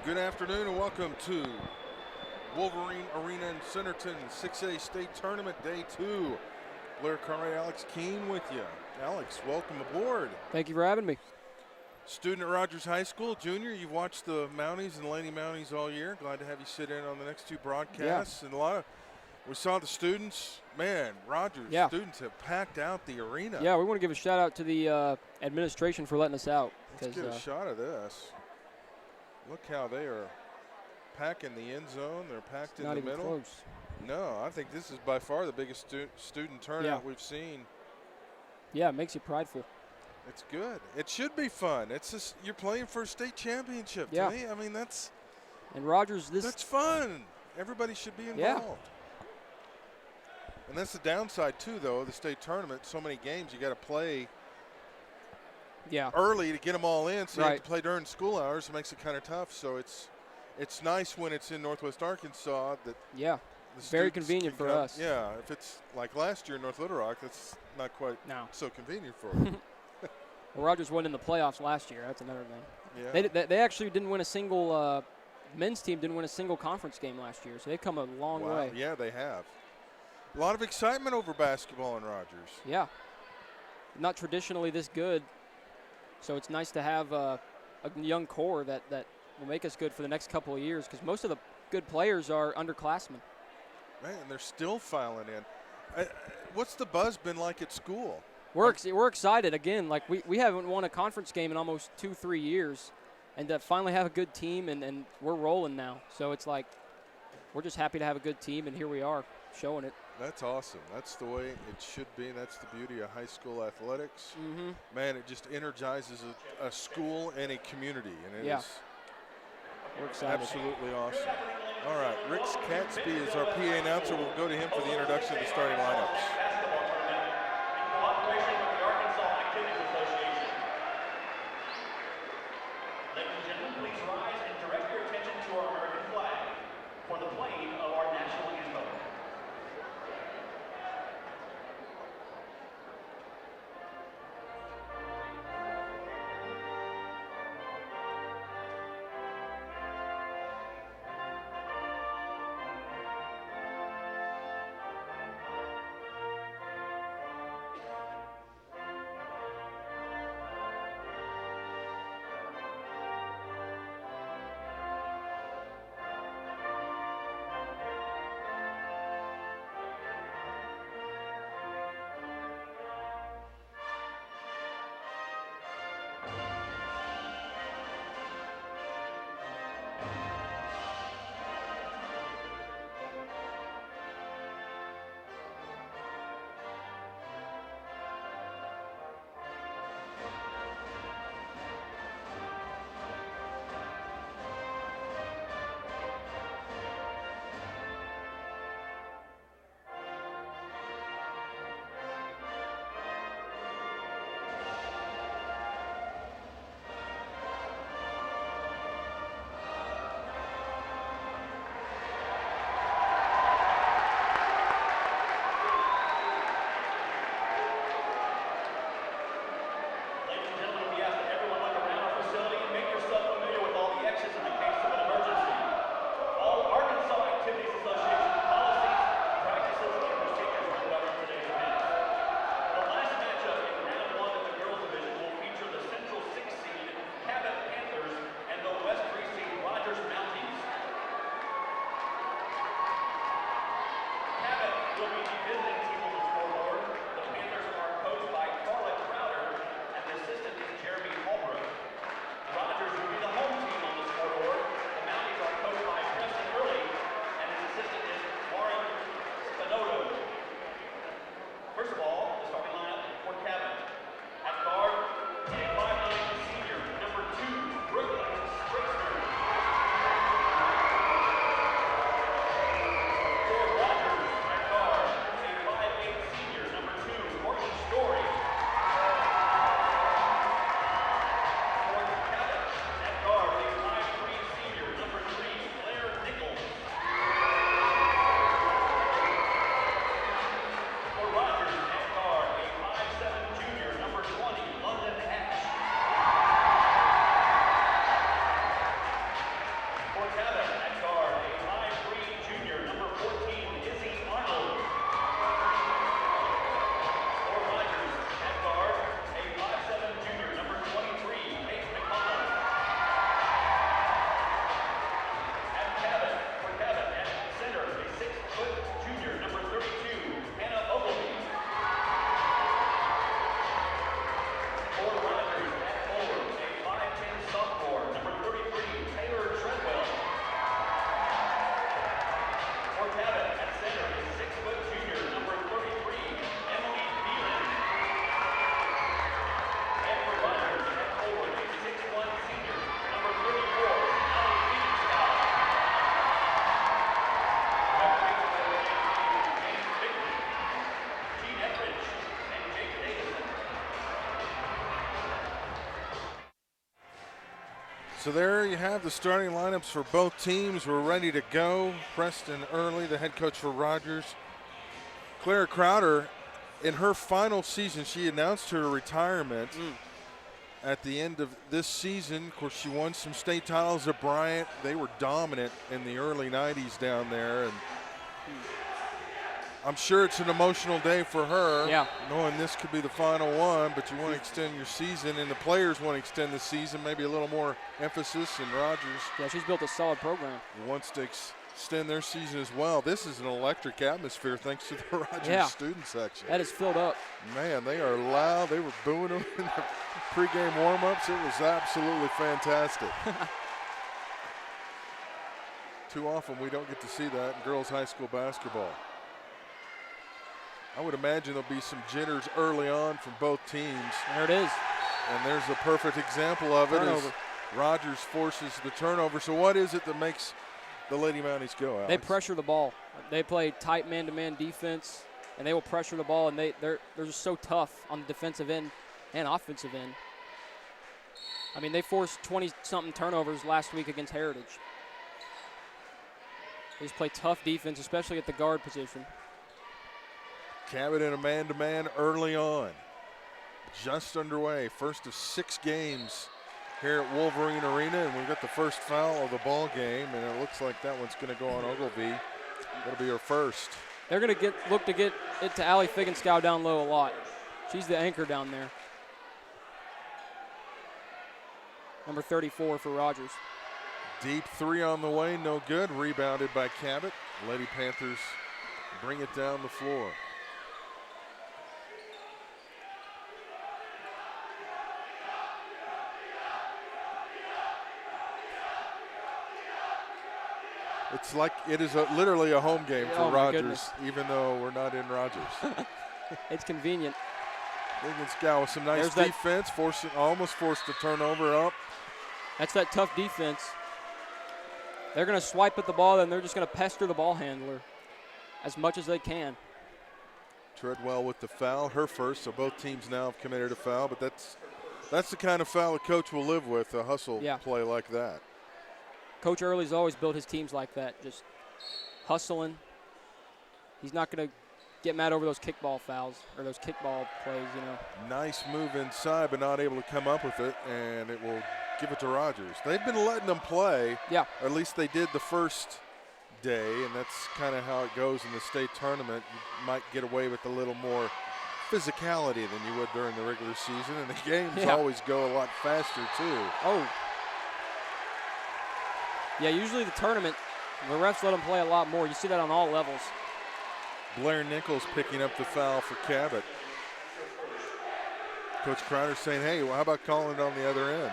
Good afternoon and welcome to Wolverine Arena in Centerton, 6A State Tournament, Day 2. Blair Carey, Alex Keene with you. Alex, welcome aboard. Thank you for having me. Student at Rogers High School, junior. You've watched the Mounties and Lady Mounties all year. Glad to have you sit in on the next two broadcasts. Yeah. And we saw the students. Man, Rogers students have packed out the arena. Yeah, we want to give a shout out to the administration for letting us out. Let's get a shot of this. Look how they are packing the end zone. They're packed in the middle. Not even close. No, I think this is by far the biggest student turnout we've seen. Yeah, it makes you prideful. It's good. It should be fun. It's just, you're playing for a state championship. Yeah. To me, I mean, that's that's fun. Everybody should be involved. Yeah. And that's the downside too, though, of the state tournament. So many games you got to play. Early to get them all in, so you have to play during school hours. It makes it kind of tough. So it's nice when it's in Northwest Arkansas that it's very convenient for us. Yeah, if it's like last year in North Little Rock, that's not quite so convenient for us. Well, Rogers won in the playoffs last year. That's another thing. Yeah. They actually didn't win a single men's team didn't win a single conference game last year, so they've come a long way. Yeah, they have. A lot of excitement over basketball in Rogers. Yeah, not traditionally this good. So it's nice to have a young core that will make us good for the next couple of years, because most of the good players are underclassmen. Man, they're still filing in. What's the buzz been like at school? We're excited again. Like we haven't won a conference game in almost 2-3 years, and to finally have a good team and we're rolling now. So it's like we're just happy to have a good team, and here we are showing it. That's awesome. That's the way it should be. That's the beauty of high school athletics. Mm-hmm. Man, it just energizes a school and a community, and it is we're excited. Absolutely awesome. All right, Rick Catsby is our PA announcer. We'll go to him for the introduction of the starting lineups. So there you have the starting lineups for both teams. We're ready to go. Preston Early, the head coach for Rogers. Clara Crowder, in her final season, she announced her retirement at the end of this season. Of course, she won some state titles at Bryant. They were dominant in the early 90s down there. And I'm sure it's an emotional day for her, knowing this could be the final one, but you want to extend your season, and the players want to extend the season, maybe a little more emphasis, and Rogers. Yeah, she's built a solid program. Wants to extend their season as well. This is an electric atmosphere thanks to the Rogers student section. That is filled up. Man, they are loud. They were booing them in the pregame warm-ups. It was absolutely fantastic. Too often we don't get to see that in girls high school basketball. I would imagine there'll be some jitters early on from both teams. There it is. And there's a perfect example of it Turnover. as Rogers forces the turnover. So what is it that makes the Lady Mounties go, Alex? They pressure the ball. They play tight man-to-man defense, and they will pressure the ball, and they're just so tough on the defensive end and offensive end. I mean, they forced 20-something turnovers last week against Heritage. They just play tough defense, especially at the guard position. Cabot in a man-to-man early on. Just underway. First of 6 games here at Wolverine Arena, and we've got the first foul of the ball game, and it looks like that one's going to go on Ogilvie. That'll be her first. They're going to look to get it to Allie Figgenskow down low a lot. She's the anchor down there. Number 34 for Rogers. Deep 3 on the way, no good. Rebounded by Cabot. Lady Panthers bring it down the floor. It's like it is literally a home game for Rogers, even though we're not in Rogers. It's convenient. Figgenskow with some nice defense, almost forced a turnover up. That's that tough defense. They're going to swipe at the ball, and they're just going to pester the ball handler as much as they can. Treadwell with the foul, her first, so both teams now have committed a foul, but that's the kind of foul a coach will live with, a hustle play like that. Coach Early's always built his teams like that, just hustling. He's not going to get mad over those kickball fouls or those kickball plays, you know. Nice move inside, but not able to come up with it, and it will give it to Rogers. They've been letting them play. Yeah. Or at least they did the first day, and that's kind of how it goes in the state tournament. You might get away with a little more physicality than you would during the regular season, and the games always go a lot faster, too. Oh. Yeah, usually the tournament, the refs let them play a lot more. You see that on all levels. Blair Nichols picking up the foul for Cabot. Coach Crowder saying, hey, well, how about calling it on the other end?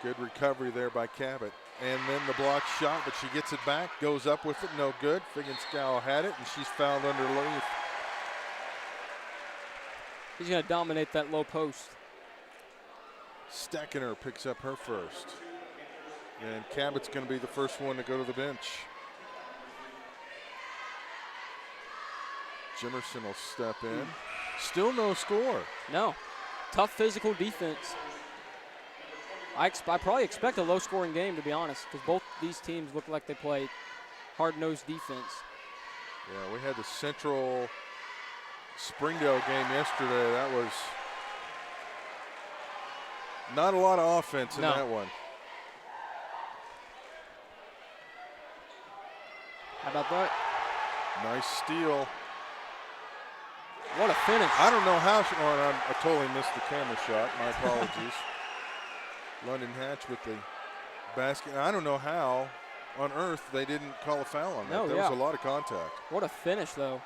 Good recovery there by Cabot. And then the block shot, but she gets it back, goes up with it, no good. Figgenskow had it, and she's fouled underneath. He's going to dominate that low post. Steckener picks up her first. And Cabot's going to be the first one to go to the bench. Jimerson will step in. Still no score. No. Tough physical defense. I probably expect a low-scoring game, to be honest, because both these teams look like they play hard-nosed defense. Yeah, we had the Central Springdale game yesterday. That was not a lot of offense in that one. How about that? Nice steal. What a finish. I don't know how I totally missed the camera shot. My apologies. London Hatch with the basket. I don't know how on earth they didn't call a foul on that. There was a lot of contact. What a finish, though.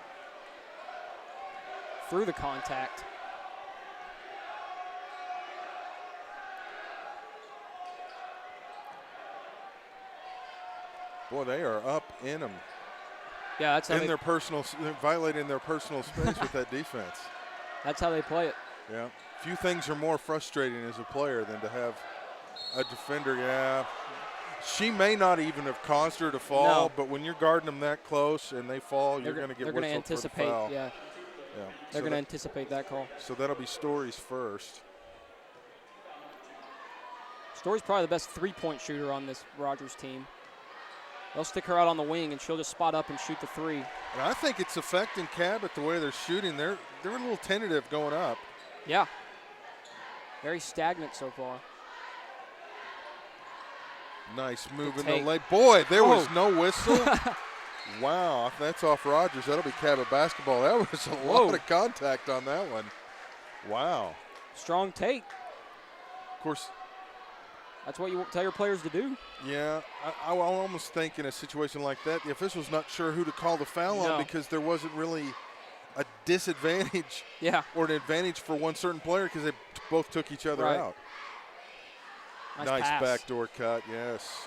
Through the contact. Boy, they are up in them. Yeah, that's how their personal, violating their personal space with that defense. That's how they play it. Yeah. Few things are more frustrating as a player than to have a defender. Yeah. She may not even have caused her to fall, but when you're guarding them that close and they fall, you're going to get whistled for the foul. Yeah. Yeah. They're going to anticipate that call. So that'll be Story's first. Story's probably the best three-point shooter on this Rogers team. They'll stick her out on the wing, and she'll just spot up and shoot the three. And I think it's affecting Cabot the way they're shooting. They're a little tentative going up. Yeah. Very stagnant so far. Nice move in the lane. Boy, there was no whistle. Wow, if that's off Rogers, that'll be Cabot basketball. That was a lot of contact on that one. Wow. Strong take. Of course. That's what you tell your players to do. Yeah, I almost think in a situation like that, the official's not sure who to call the foul on because there wasn't really a disadvantage or an advantage for one certain player because they both took each other out. Nice backdoor cut, yes.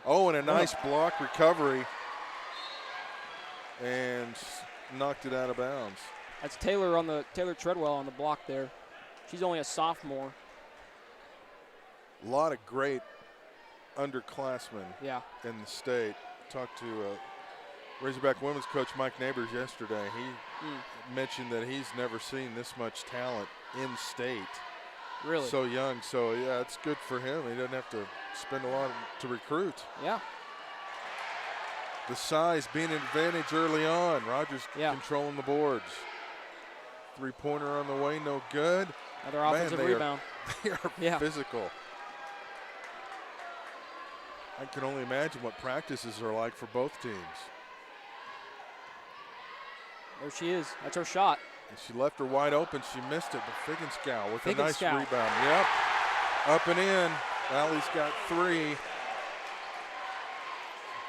Oh, and a nice block recovery. And knocked it out of bounds. That's Taylor Treadwell on the block there. She's only a sophomore. A lot of great underclassmen in the state. Talked to Razorback women's coach Mike Neighbors yesterday. He mentioned that he's never seen this much talent in state. Really? So young. So, yeah, it's good for him. He doesn't have to spend a lot to recruit. Yeah. The size being an advantage early on. Rogers controlling the boards. Three-pointer on the way, no good. Another offensive rebound. They are physical. I can only imagine what practices are like for both teams. There she is. That's her shot. And she left her wide open. She missed it, but Figgins-Scow with a nice rebound. Yep. Up and in. Allie's got three.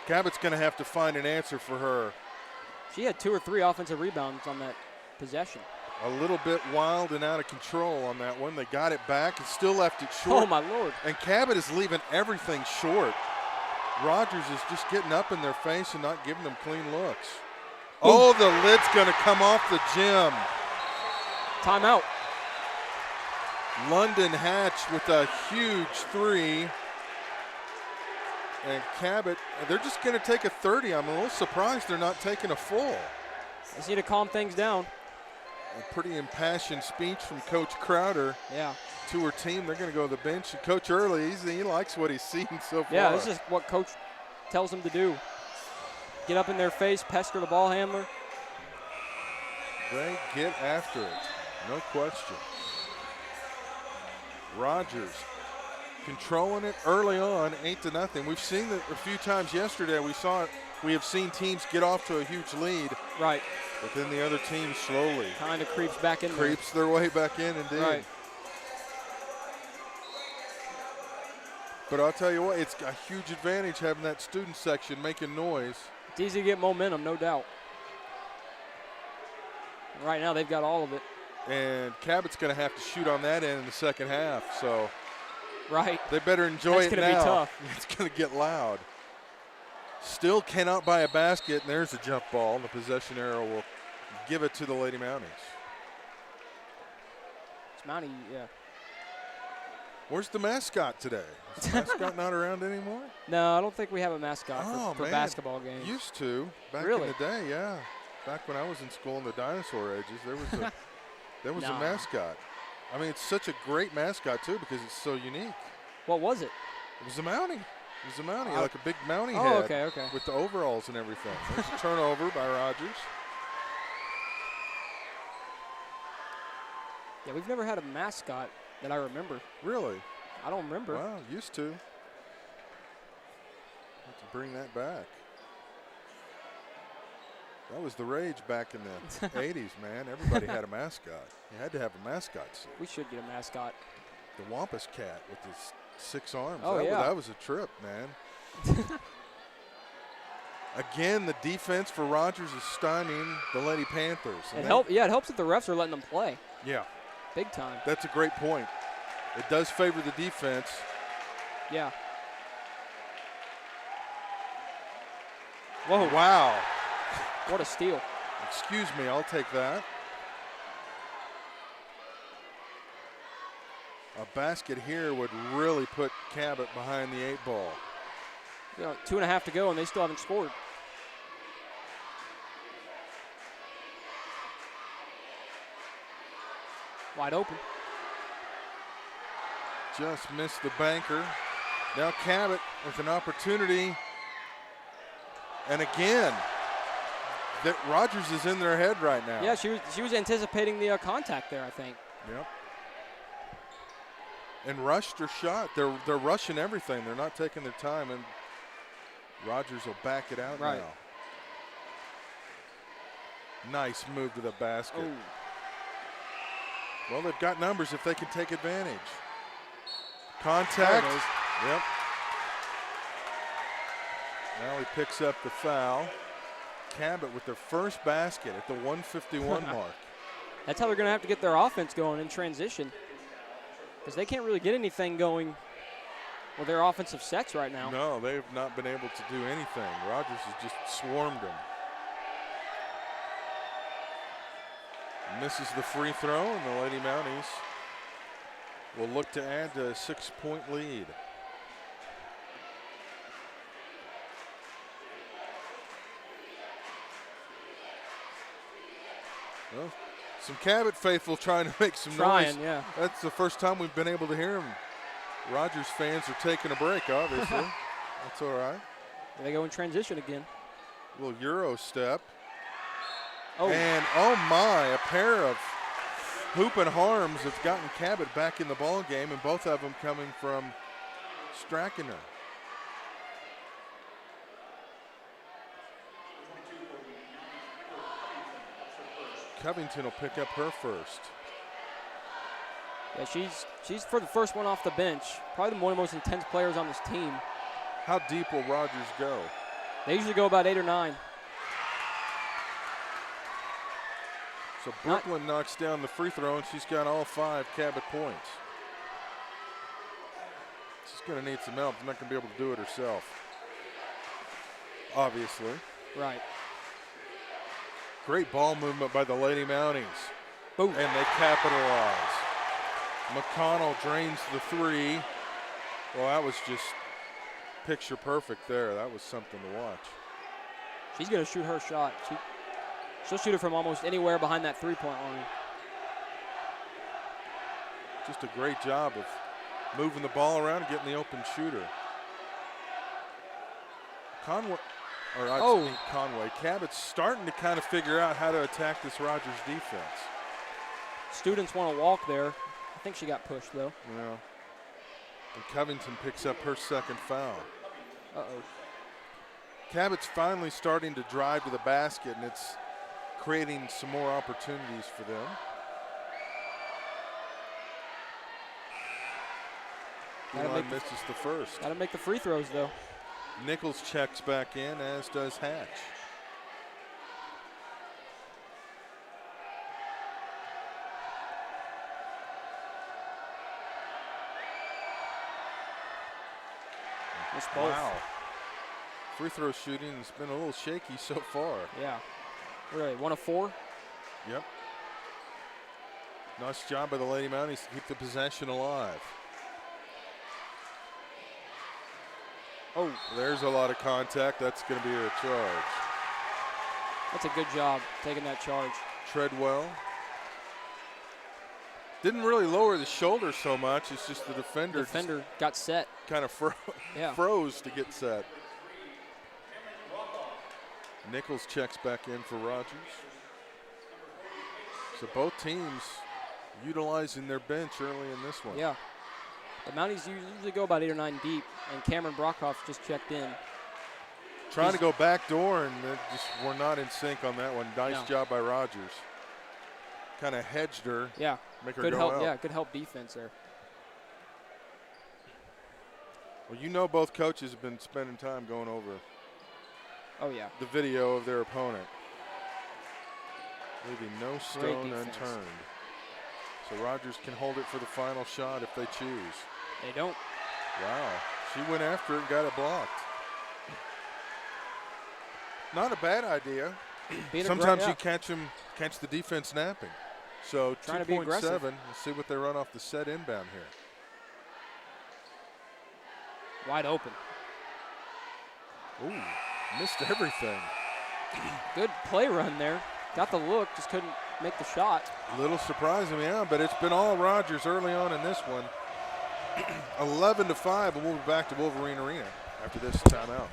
Cabot's going to have to find an answer for her. She had 2 or 3 offensive rebounds on that possession. A little bit wild and out of control on that one. They got it back and still left it short. Oh, my Lord. And Cabot is leaving everything short. Rogers is just getting up in their face and not giving them clean looks. Oh, the lid's going to come off the gym. Timeout. London Hatch with a huge three. And Cabot, they're just going to take a 30. I'm a little surprised they're not taking a full. Just need to calm things down. A pretty impassioned speech from Coach Crowder to her team. They're going to go to the bench. And Coach Early, he likes what he's seen so far. Yeah, this is what Coach tells them to do. Get up in their face, pester the ball handler. They get after it, no question. Rogers controlling it early on, 8-0. We've seen it a few times yesterday. We have seen teams get off to a huge lead. Right. But then the other team slowly kind of creeps back in. Creeps their way back in, indeed. Right. But I'll tell you what, it's a huge advantage having that student section making noise. It's easy to get momentum, no doubt. Right now they've got all of it. And Cabot's going to have to shoot on that end in the second half. So they better enjoy it now. That's going to be tough. It's going to get loud. Still cannot buy a basket, and there's a jump ball. And the possession arrow will give it to the Lady Mounties. It's Mountie, Where's the mascot today? Is the mascot not around anymore? No, I don't think we have a mascot for basketball games. Used to, back in the day, yeah. Back when I was in school in the dinosaur ages, there was a mascot. I mean, it's such a great mascot, too, because it's so unique. What was it? It was a Mountie. It was a Mountie, like a big Mountie head. Okay. With the overalls and everything. There's a turnover by Rogers. Yeah, we've never had a mascot that I remember. Really? I don't remember. Wow, used to. Have to bring that back. That was the rage back in the 80s, man. Everybody had a mascot. You had to have a mascot suit. We should get a mascot. The Wampus Cat with his 6 arms. Oh, that was a trip, man. Again, the defense for Rogers is stunning the Lady Panthers. It helps that the refs are letting them play. Yeah. Big time. That's a great point. It does favor the defense. Yeah. Whoa. Wow. What a steal. Excuse me, I'll take that. A basket here would really put Cabot behind the 8 ball. 2.5 to go, and they still haven't scored. Wide open. Just missed the banker. Now Cabot with an opportunity. And again, that Rogers is in their head right now. Yeah, she was anticipating the contact there, I think. Yep. And rushed her shot. They're rushing everything. They're not taking their time, and Rogers will back it out now. Nice move to the basket. Oh. Well, they've got numbers if they can take advantage. Contact. Yep. Now he picks up the foul. Cabot with their first basket at the 151 mark. That's how they're going to have to get their offense going in transition, because they can't really get anything going with their offensive sets right now. No, they've not been able to do anything. Rogers has just swarmed them. Misses the free throw, and the Lady Mounties will look to add a 6-point lead. Well, some Cabot faithful trying to make some noise. Yeah. That's the first time we've been able to hear them. Rogers fans are taking a break, obviously. That's all right. Here they go in transition again. A little Euro step. Oh. And, oh my, a pair of hoop and harms have gotten Cabot back in the ball game, and both of them coming from Strackener. Covington will pick up her first. Yeah, she's for the first one off the bench. Probably one of the most intense players on this team. How deep will Rogers go? They usually go about 8 or 9. So Brooklyn knocks down the free throw, and she's got all 5 Cabot points. She's going to need some help. She's not going to be able to do it herself, obviously. Right. Great ball movement by the Lady Mounties. Boom. And they capitalize. McConnell drains the 3. Well, that was just picture perfect there. That was something to watch. She's going to shoot her shot. She'll shoot it from almost anywhere behind that three-point line. Just a great job of moving the ball around and getting the open shooter. Conway. Cabot's starting to kind of figure out how to attack this Rogers defense. Students want to walk there. I think she got pushed, though. Yeah. And Covington picks up her second foul. Uh-oh. Cabot's finally starting to drive to the basket, and it's creating some more opportunities for them. Misses the first. Got to make the free throws, though. Nichols checks back in, as does Hatch. Wow. Free throw shooting has been a little shaky so far. Yeah. Really, 1 of 4? Yep. Nice job by the Lady Mounties to keep the possession alive. Oh, there's a lot of contact. That's going to be a charge. That's a good job taking that charge. Treadwell. Didn't really lower the shoulder so much. It's just the defender got set. Kind of froze to get set. Nichols checks back in for Rogers. So both teams utilizing their bench early in this one. Yeah. The Mounties usually go about 8 or 9 deep, and Cameron Brockhoff just checked in. Trying to go back door, and we're not in sync on that one. Nice job by Rogers. Kind of hedged her. Yeah. Make her good go help. out. Yeah, good help defense there. Well, you know both coaches have been spending time going over the video of their opponent. Leaving no stone unturned. So Rogers can hold it for the final shot if they choose. They don't. Wow. She went after it and got it blocked. Not a bad idea. Sometimes you catch the defense napping. So 2.7. Let's see what they run off the set inbound here. Wide open. Ooh, missed everything. Good play run there. Got the look, just couldn't make the shot. A little surprising, yeah, but it's been all Rogers early on in this one. 11-5, and we'll be back to Wolverine Arena after this timeout.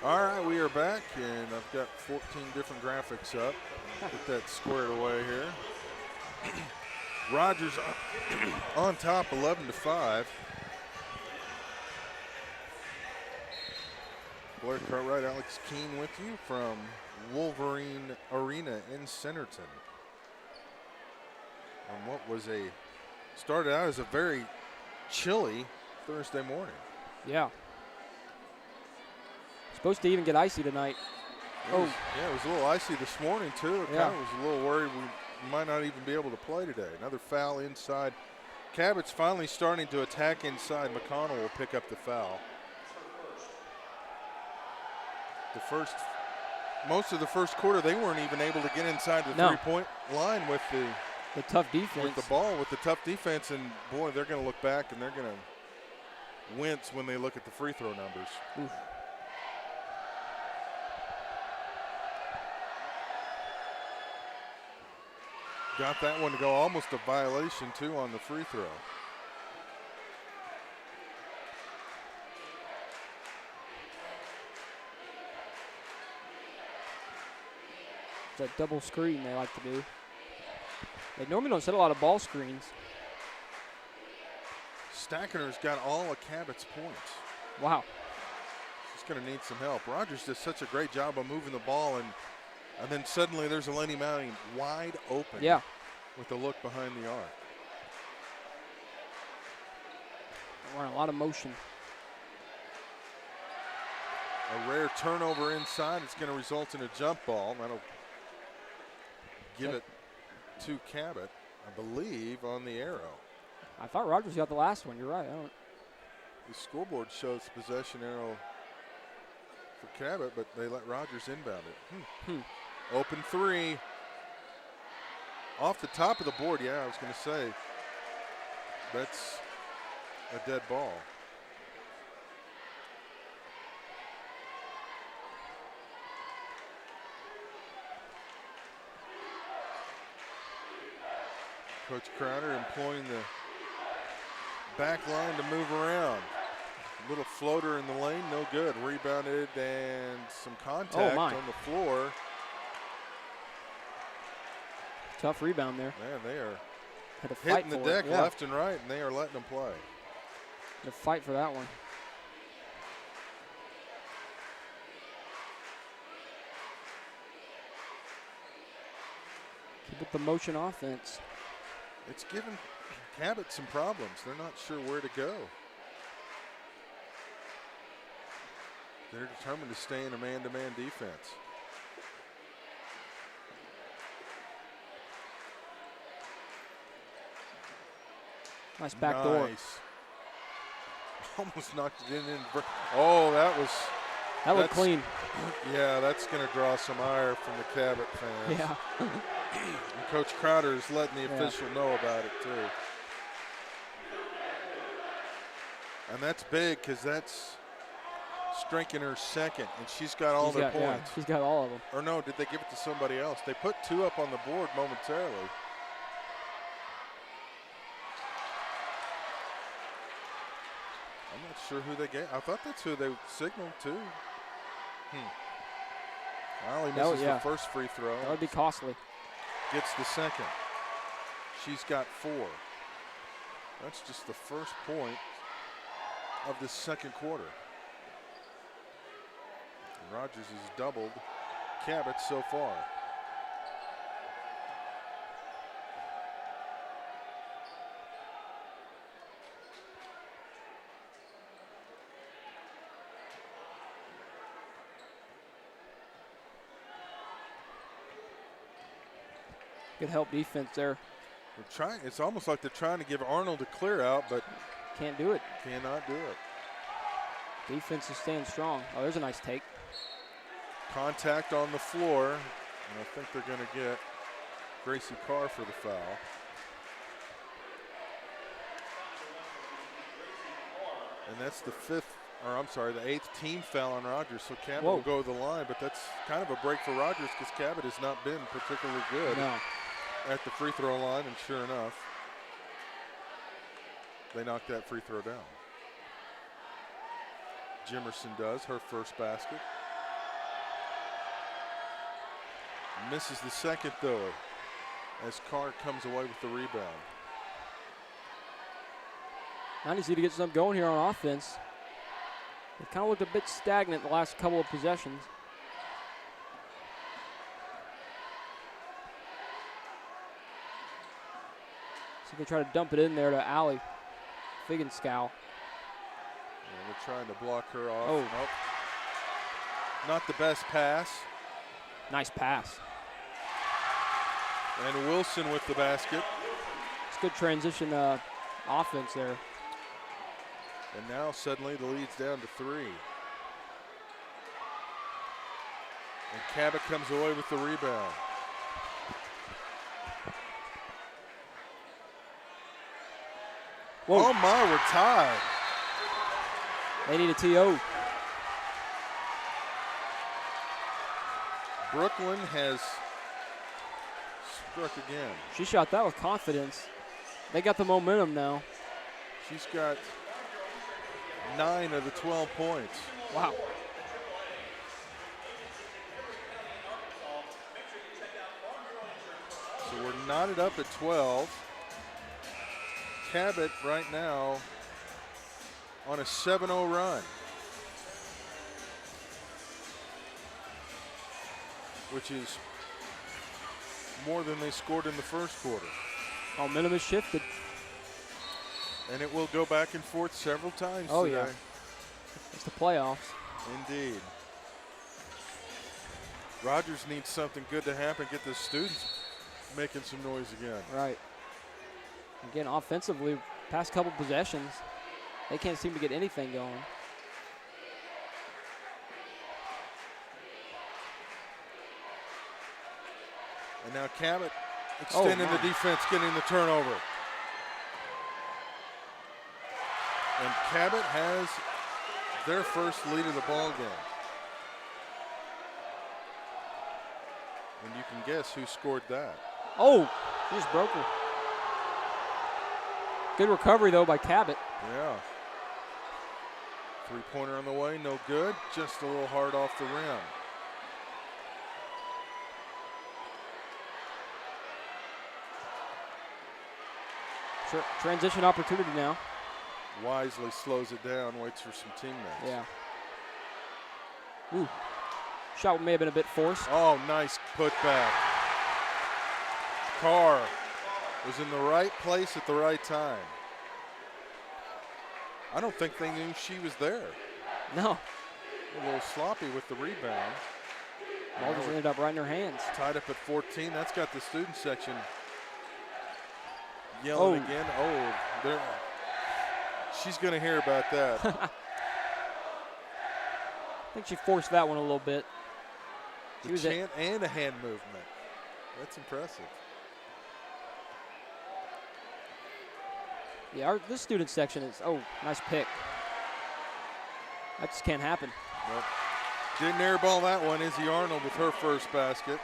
All right, we are back, and I've got 14 different graphics up. Get that squared away here. Rogers on top, 11-5. Blair Cartwright, Alex Keene with you from Wolverine Arena in Centerton. On what started out as a very chilly Thursday morning. Yeah. Supposed to even get icy tonight. Yeah, it was a little icy this morning, too. I kind of was a little worried we might not even be able to play today. Another foul inside. Cabot's finally starting to attack inside. McConnell will pick up the foul. Most of the first quarter, they weren't even able to get inside the three-point line with the tough defense. With the ball, with the tough defense, and boy, they're going to look back and they're going to wince when they look at the free throw numbers. Oof. Got that one to go, almost a violation too on the free throw. It's that double screen they like to do. They normally don't set a lot of ball screens. Stackener's got all of Cabot's points. Wow. She's going to need some help. Rogers does such a great job of moving the ball, and then suddenly there's Eleni Mounting wide open. Yeah. With the look behind the arc. We're in a lot of motion. A rare turnover inside. It's going to result in a jump ball. That'll give it to Cabot, I believe, on the arrow. I thought Rogers got the last one. You're right. The scoreboard shows possession arrow for Cabot, but they let Rogers inbound it. Open three. Off the top of the board, yeah, I was going to say, that's a dead ball. Coach Crowder employing the back line to move around. Little floater in the lane, no good. Rebounded and some contact on the floor. Tough rebound there. Man, they are had to fight hitting the deck left and right, and they are letting them play. Had to fight for that one. Keep up the motion offense. It's given Cabot some problems. They're not sure where to go. They're determined to stay in a man-to-man defense. Nice back door. Almost knocked it in. Oh, that looked clean. Yeah, that's going to draw some ire from the Cabot fans. Yeah. And Coach Crowder is letting the official know about it, too. And that's big because that's Strinkener's second, and she's got all their points. Yeah, she's got all of them. Or no, did they give it to somebody else? They put two up on the board momentarily. I'm not sure who they gave. I thought that's who they signaled to. Well, he misses the first free throw. That would be costly. Gets the second. She's got 4. That's just the first point of the second quarter. And Rogers has doubled Cabot so far. Good help defense there. They're trying. It's almost like they're trying to give Arnold a clear out, but can't do it. Cannot do it. Defense is staying strong. Oh, there's a nice take. Contact on the floor, and I think they're going to get Gracie Carr for the foul. And that's the 8th team foul on Rogers. So Cabot will go to the line, but that's kind of a break for Rogers because Cabot has not been particularly good at the free throw line, and sure enough, they knocked that free throw down. Jimerson does, her first basket. Misses the second though, as Carr comes away with the rebound. I just need to get something going here on offense. They kind of looked a bit stagnant the last couple of possessions. So they try to dump it in there to Allie Figgenskow. Yeah, they're trying to block her off. Oh. Nope. Not the best pass. Nice pass. And Wilson with the basket. It's good transition offense there. And now suddenly the lead's down to 3. And Cabot comes away with the rebound. Whoa. Oh my, we're tied. They need a TO. Brooklyn has struck again. She shot that with confidence. They got the momentum now. She's got 9 of the 12 points. Wow. So we're knotted up at 12. Cabot right now on a 7-0 run, which is more than they scored in the first quarter. Momentum has shifted. And it will go back and forth several times today. Yeah. It's the playoffs. Indeed. Rogers needs something good to happen, get the students making some noise again. Right. Again, offensively, past couple possessions, they can't seem to get anything going. And now Cabot extending the defense, getting the turnover. And Cabot has their first lead of the ball game. And you can guess who scored that. Oh, he just broke her. Good recovery, though, by Cabot. Yeah. Three-pointer on the way, no good. Just a little hard off the rim. Transition opportunity now. Wisely slows it down, waits for some teammates. Yeah. Ooh. Shot may have been a bit forced. Oh, nice putback. Carr was in the right place at the right time. I don't think they knew she was there. No. A little sloppy with the rebound. Ball just ended up right in her hands. Tied up at 14. That's got the student section yelling again. Oh, she's going to hear about that. I think she forced that one a little bit. The chant and a hand movement. That's impressive. Yeah, this student section is, nice pick. That just can't happen. Nope. Didn't airball that one. Izzy Arnold with her first basket.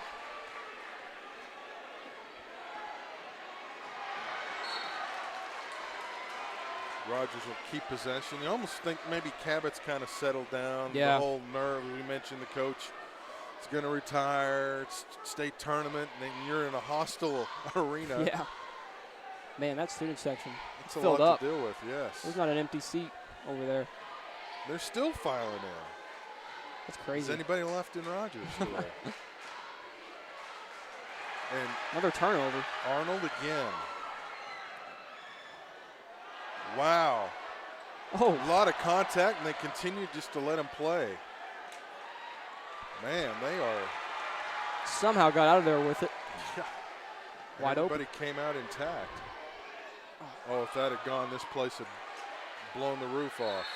Rogers will keep possession. You almost think maybe Cabot's kind of settled down. Yeah. The whole nerve. We mentioned the coach is going to retire. It's state tournament, and you're in a hostile arena. Yeah. Man, that student section It's a filled lot up. to deal with, yes. There's not an empty seat over there. They're still filing in. That's crazy. Is anybody left in Rogers today? And Another turnover. Arnold again. Wow. Oh, A lot of contact, and they continue just to let him play. Man, they are. somehow got out of there with it. Wide Everybody came out intact. Oh, if that had gone, this place had blown the roof off.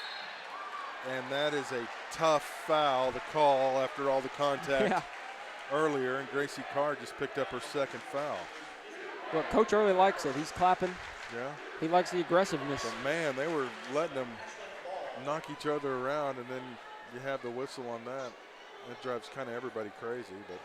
And that is a tough foul to call after all the contact earlier, and Gracie Carr just picked up her second foul. Well, Coach Early likes it. He's clapping. Yeah. He likes the aggressiveness. But man, they were letting them knock each other around, and then you have the whistle on that. That drives kind of everybody crazy, but.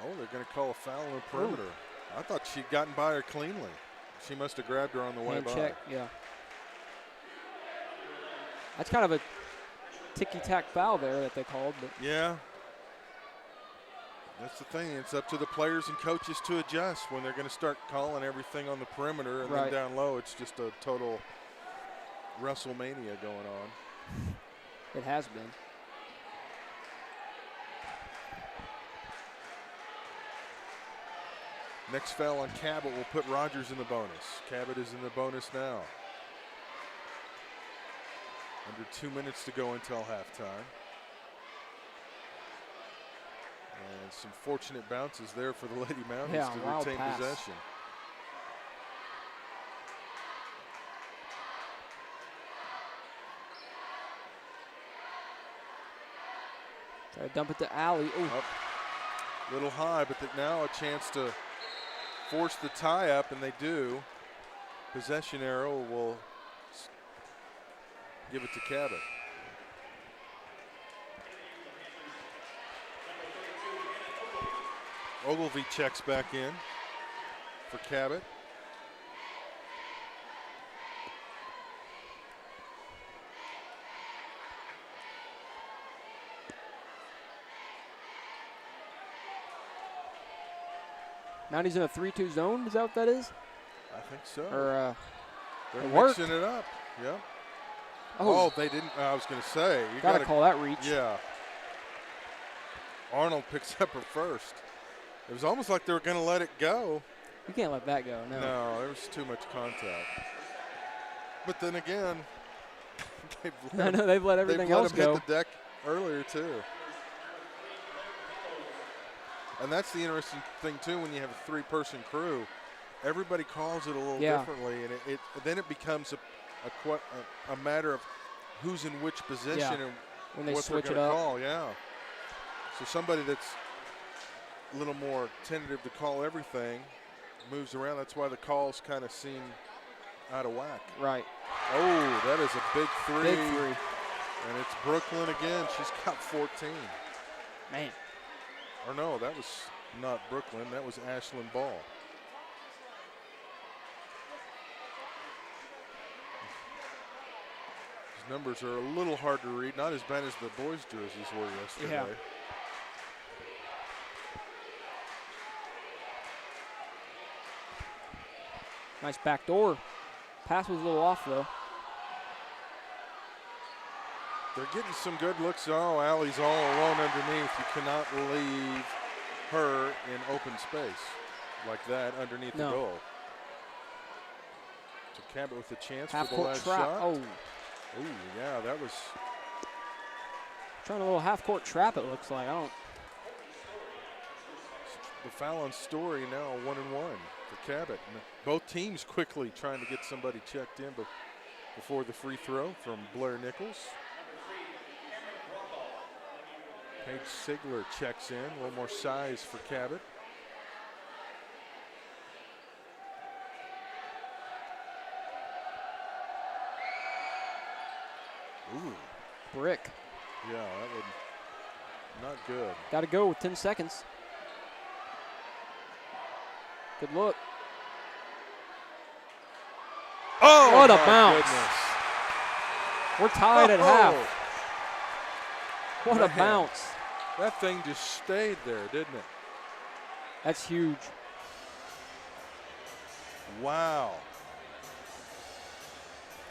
Oh, they're going to call a foul on the perimeter. Ooh. I thought she'd gotten by her cleanly. She must have grabbed her on the way by. Check, yeah. That's kind of a ticky-tack foul there that they called. But yeah. That's the thing. It's up to the players and coaches to adjust when they're going to start calling everything on the perimeter, and then down low it's just a total WrestleMania going on. It has been. Next foul on Cabot will put Rogers in the bonus. Cabot is in the bonus now. Under 2 minutes to go until halftime. And some fortunate bounces there for the Lady Mountains to retain possession. Try to dump it to Allie. Up, little high, but now a chance to force the tie up, and they do. Possession arrow will give it to Cabot. Ogilvy checks back in for Cabot. Mounties in a 3-2 zone, is that what that is? I think so. Or they're mixing it up. Yep. Oh, they didn't. I was going to say. You got to call that reach. Yeah. Arnold picks up her first. It was almost like they were going to let it go. You can't let that go, no. No, there was too much contact. But then again, they've let everything else go. They've let them hit the deck earlier, too. And that's the interesting thing, too, when you have a three-person crew. Everybody calls it a little differently, and then it becomes a matter of who's in which position and when they what switch they're going to call. Yeah. So somebody that's a little more tentative to call everything moves around. That's why the calls kind of seem out of whack. Right. Oh, that is a big three. Big three. And it's Brooklyn again. She's got 14. Man. Or no, that was not Brooklyn. That was Ashlyn Ball. His numbers are a little hard to read. Not as bad as the boys' jerseys were yesterday. Yeah. Nice backdoor. Pass was a little off, though. They're getting some good looks. Oh, Allie's all alone underneath. You cannot leave her in open space like that underneath the goal. So Cabot with a chance for the last shot. Oh, yeah, that was. Trying a little half-court trap, it looks like. The foul on Story now 1-1 for Cabot. And both teams quickly trying to get somebody checked in before the free throw from Blair Nichols. Paige Sigler checks in, a little more size for Cabot. Ooh. Brick. Yeah, that would not good. Got to go with 10 seconds. Good look. Oh, what a my bounce. Goodness. We're tied at half. What a bounce. That thing just stayed there, didn't it? That's huge. Wow.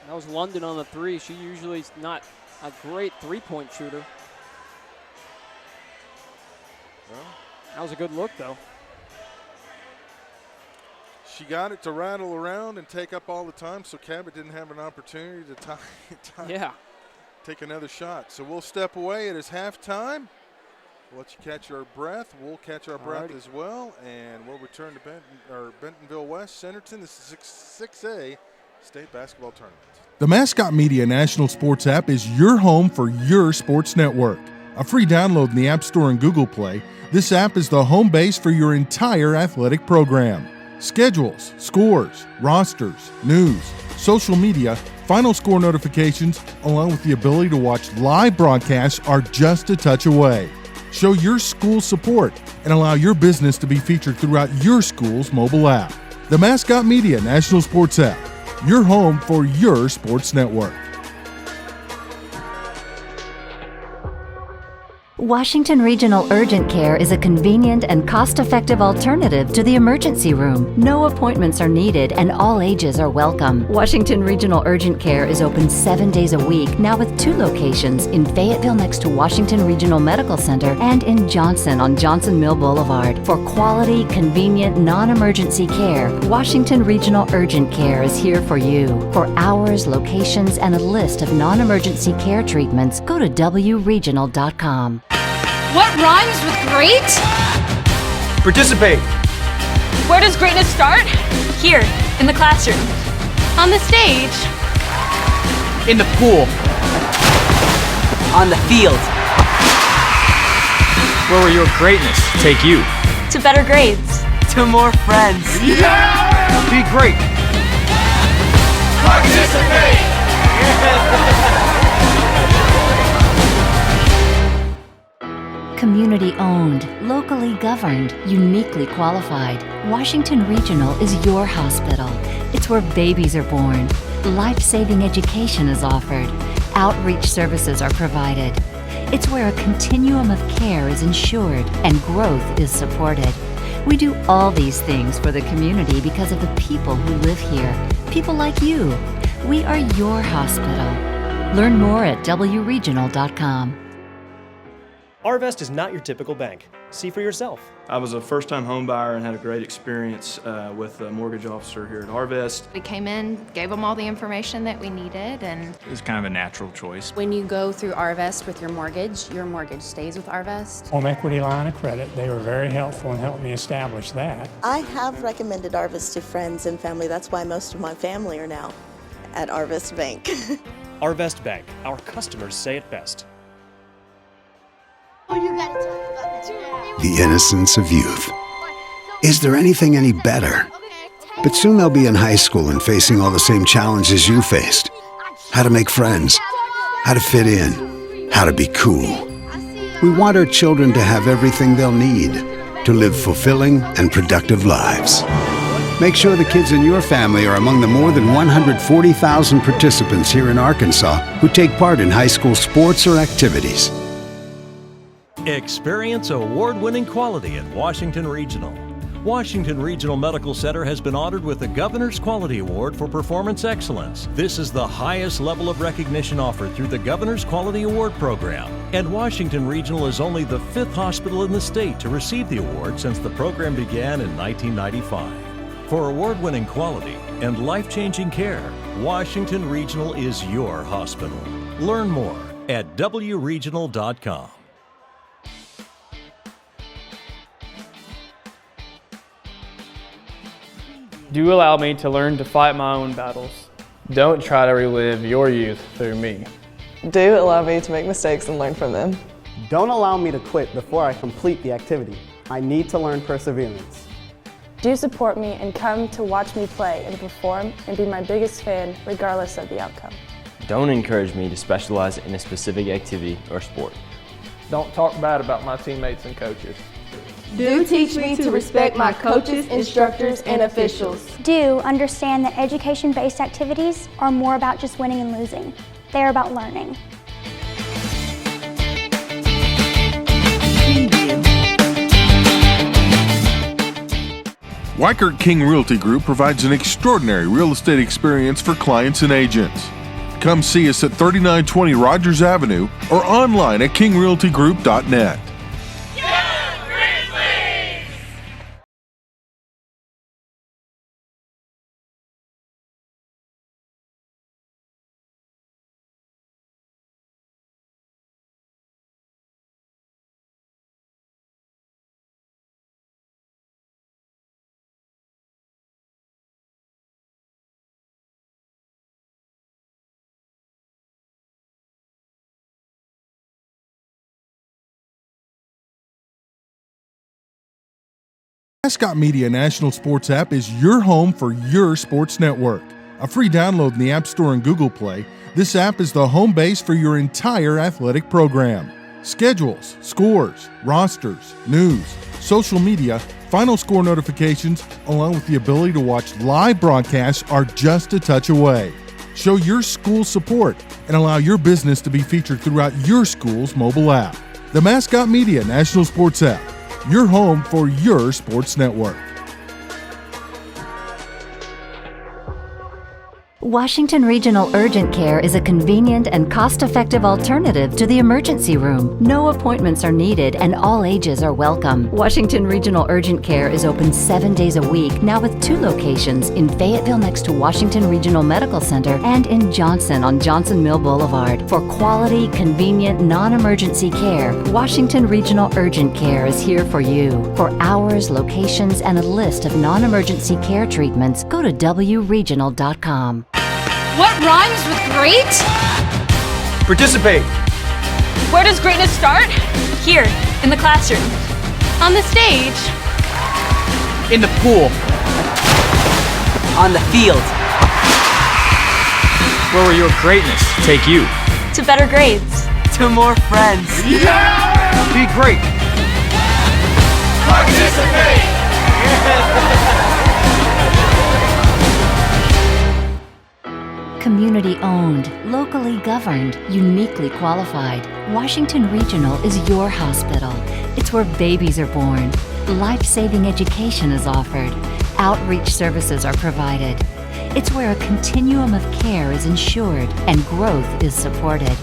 That was London on the three. She usually is not a great three-point shooter. Well, that was a good look, though. She got it to rattle around and take up all the time, so Cabot didn't have an opportunity to take another shot. So we'll step away. It is halftime. We'll let you catch our breath. We'll catch our breath as well, and we'll return to Bentonville West, Centerton. This is 6A State Basketball Tournament. The Mascot Media National Sports app is your home for your sports network. A free download in the App Store and Google Play, this app is the home base for your entire athletic program. Schedules, scores, rosters, news, social media, final score notifications, along with the ability to watch live broadcasts are just a touch away. Show your school support and allow your business to be featured throughout your school's mobile app. The Mascot Media National Sports app, your home for your sports network. Washington Regional Urgent Care is a convenient and cost-effective alternative to the emergency room. No appointments are needed and all ages are welcome. Washington Regional Urgent Care is open 7 days a week, now with 2 locations in Fayetteville next to Washington Regional Medical Center and in Johnson on Johnson Mill Boulevard. For quality, convenient, non-emergency care, Washington Regional Urgent Care is here for you. For hours, locations, and a list of non-emergency care treatments, go to wregional.com. What rhymes with great? Participate. Where does greatness start? Here, in the classroom. On the stage. In the pool. On the field. Where will your greatness take you? To better grades. To more friends. Yeah! Be great. Participate! Community owned, locally governed, uniquely qualified. Washington Regional is your hospital. It's where babies are born. Life-saving education is offered. Outreach services are provided. It's where a continuum of care is ensured and growth is supported. We do all these things for the community because of the people who live here. People like you. We are your hospital. Learn more at wregional.com. Arvest is not your typical bank. See for yourself. I was a first-time home buyer and had a great experience with a mortgage officer here at Arvest. We came in, gave them all the information that we needed, and it was kind of a natural choice. When you go through Arvest with your mortgage stays with Arvest. Home equity line of credit, they were very helpful and helped me establish that. I have recommended Arvest to friends and family. That's why most of my family are now at Arvest Bank. Arvest Bank, our customers say it best. The innocence of youth. Is there anything any better? But soon they'll be in high school and facing all the same challenges you faced. How to make friends, how to fit in, how to be cool. We want our children to have everything they'll need to live fulfilling and productive lives. Make sure the kids in your family are among the more than 140,000 participants here in Arkansas who take part in high school sports or activities. Experience award-winning quality at Washington Regional. Washington Regional Medical Center has been honored with the Governor's Quality Award for Performance Excellence. This is the highest level of recognition offered through the Governor's Quality Award program. And Washington Regional is only the 5th hospital in the state to receive the award since the program began in 1995. For award-winning quality and life-changing care, Washington Regional is your hospital. Learn more at wregional.com. Do allow me to learn to fight my own battles. Don't try to relive your youth through me. Do allow me to make mistakes and learn from them. Don't allow me to quit before I complete the activity. I need to learn perseverance. Do support me and come to watch me play and perform and be my biggest fan regardless of the outcome. Don't encourage me to specialize in a specific activity or sport. Don't talk bad about my teammates and coaches. Do teach me to respect my coaches, instructors, and officials. Do understand that education-based activities are more about just winning and losing. They're about learning. Weichert King Realty Group provides an extraordinary real estate experience for clients and agents. Come see us at 3920 Rogers Avenue or online at kingrealtygroup.net. Mascot Media National Sports app is your home for your sports network. A free download in the App Store and Google Play, this app is the home base for your entire athletic program. Schedules, scores, rosters, news, social media, final score notifications, along with the ability to watch live broadcasts are just a touch away. Show your school support and allow your business to be featured throughout your school's mobile app. The Mascot Media National Sports app, your home for your sports network. Washington Regional Urgent Care is a convenient and cost-effective alternative to the emergency room. No appointments are needed and all ages are welcome. Washington Regional Urgent Care is open 7 days a week, now with 2 locations in Fayetteville next to Washington Regional Medical Center and in Johnson on Johnson Mill Boulevard. For quality, convenient, non-emergency care, Washington Regional Urgent Care is here for you. For hours, locations, and a list of non-emergency care treatments, go to wregional.com. What rhymes with great? Participate. Where does greatness start? Here, in the classroom. On the stage. In the pool. On the field. Where will your greatness take you? To better grades. To more friends. Yeah! Be great. Participate. Community owned, locally governed, uniquely qualified. Washington Regional is your hospital. It's where babies are born. Life-saving education is offered. Outreach services are provided. It's where a continuum of care is ensured and growth is supported.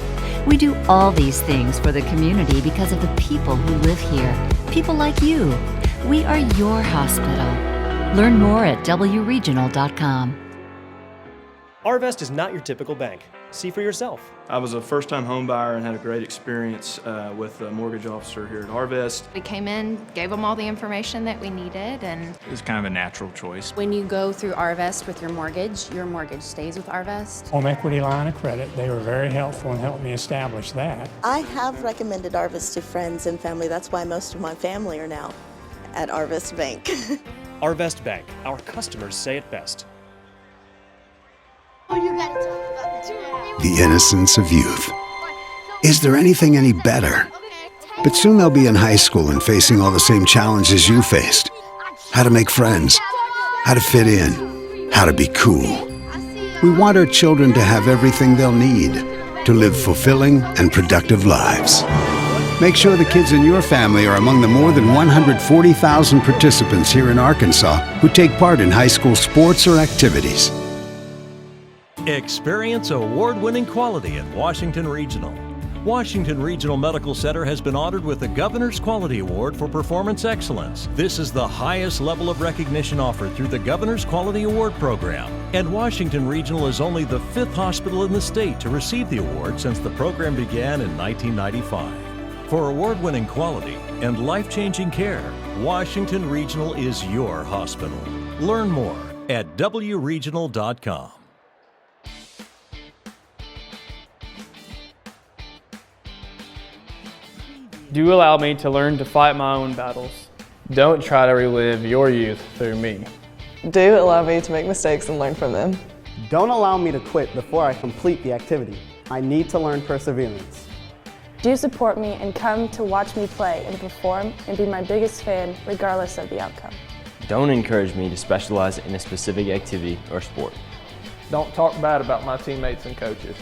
We do all these things for the community because of the people who live here. People like you. We are your hospital. Learn more at wregional.com. Arvest is not your typical bank. See for yourself. I was a first-time home buyer and had a great experience with a mortgage officer here at Arvest. We came in, gave them all the information that we needed, and It was kind of a natural choice. When you go through Arvest with your mortgage stays with Arvest. Home equity line of credit, they were very helpful in helping me establish that. I have recommended Arvest to friends and family. That's why most of my family are now at Arvest Bank. Arvest Bank. Our customers say it best. The innocence of youth. Is there anything any better? But soon they'll be in high school and facing all the same challenges you faced. How to make friends, how to fit in, how to be cool. We want our children to have everything they'll need to live fulfilling and productive lives. Make sure the kids in your family are among the more than 140,000 participants here in Arkansas who take part in high school sports or activities. Experience award-winning quality at Washington Regional. Washington Regional Medical Center has been honored with the Governor's Quality Award for Performance Excellence. This is the highest level of recognition offered through the Governor's Quality Award program. And Washington Regional is only the 5th hospital in the state to receive the award since the program began in 1995. For award-winning quality and life-changing care, Washington Regional is your hospital. Learn more at wregional.com. Do allow me to learn to fight my own battles. Don't try to relive your youth through me. Do allow me to make mistakes and learn from them. Don't allow me to quit before I complete the activity. I need to learn perseverance. Do support me and come to watch me play and perform and be my biggest fan regardless of the outcome. Don't encourage me to specialize in a specific activity or sport. Don't talk bad about my teammates and coaches.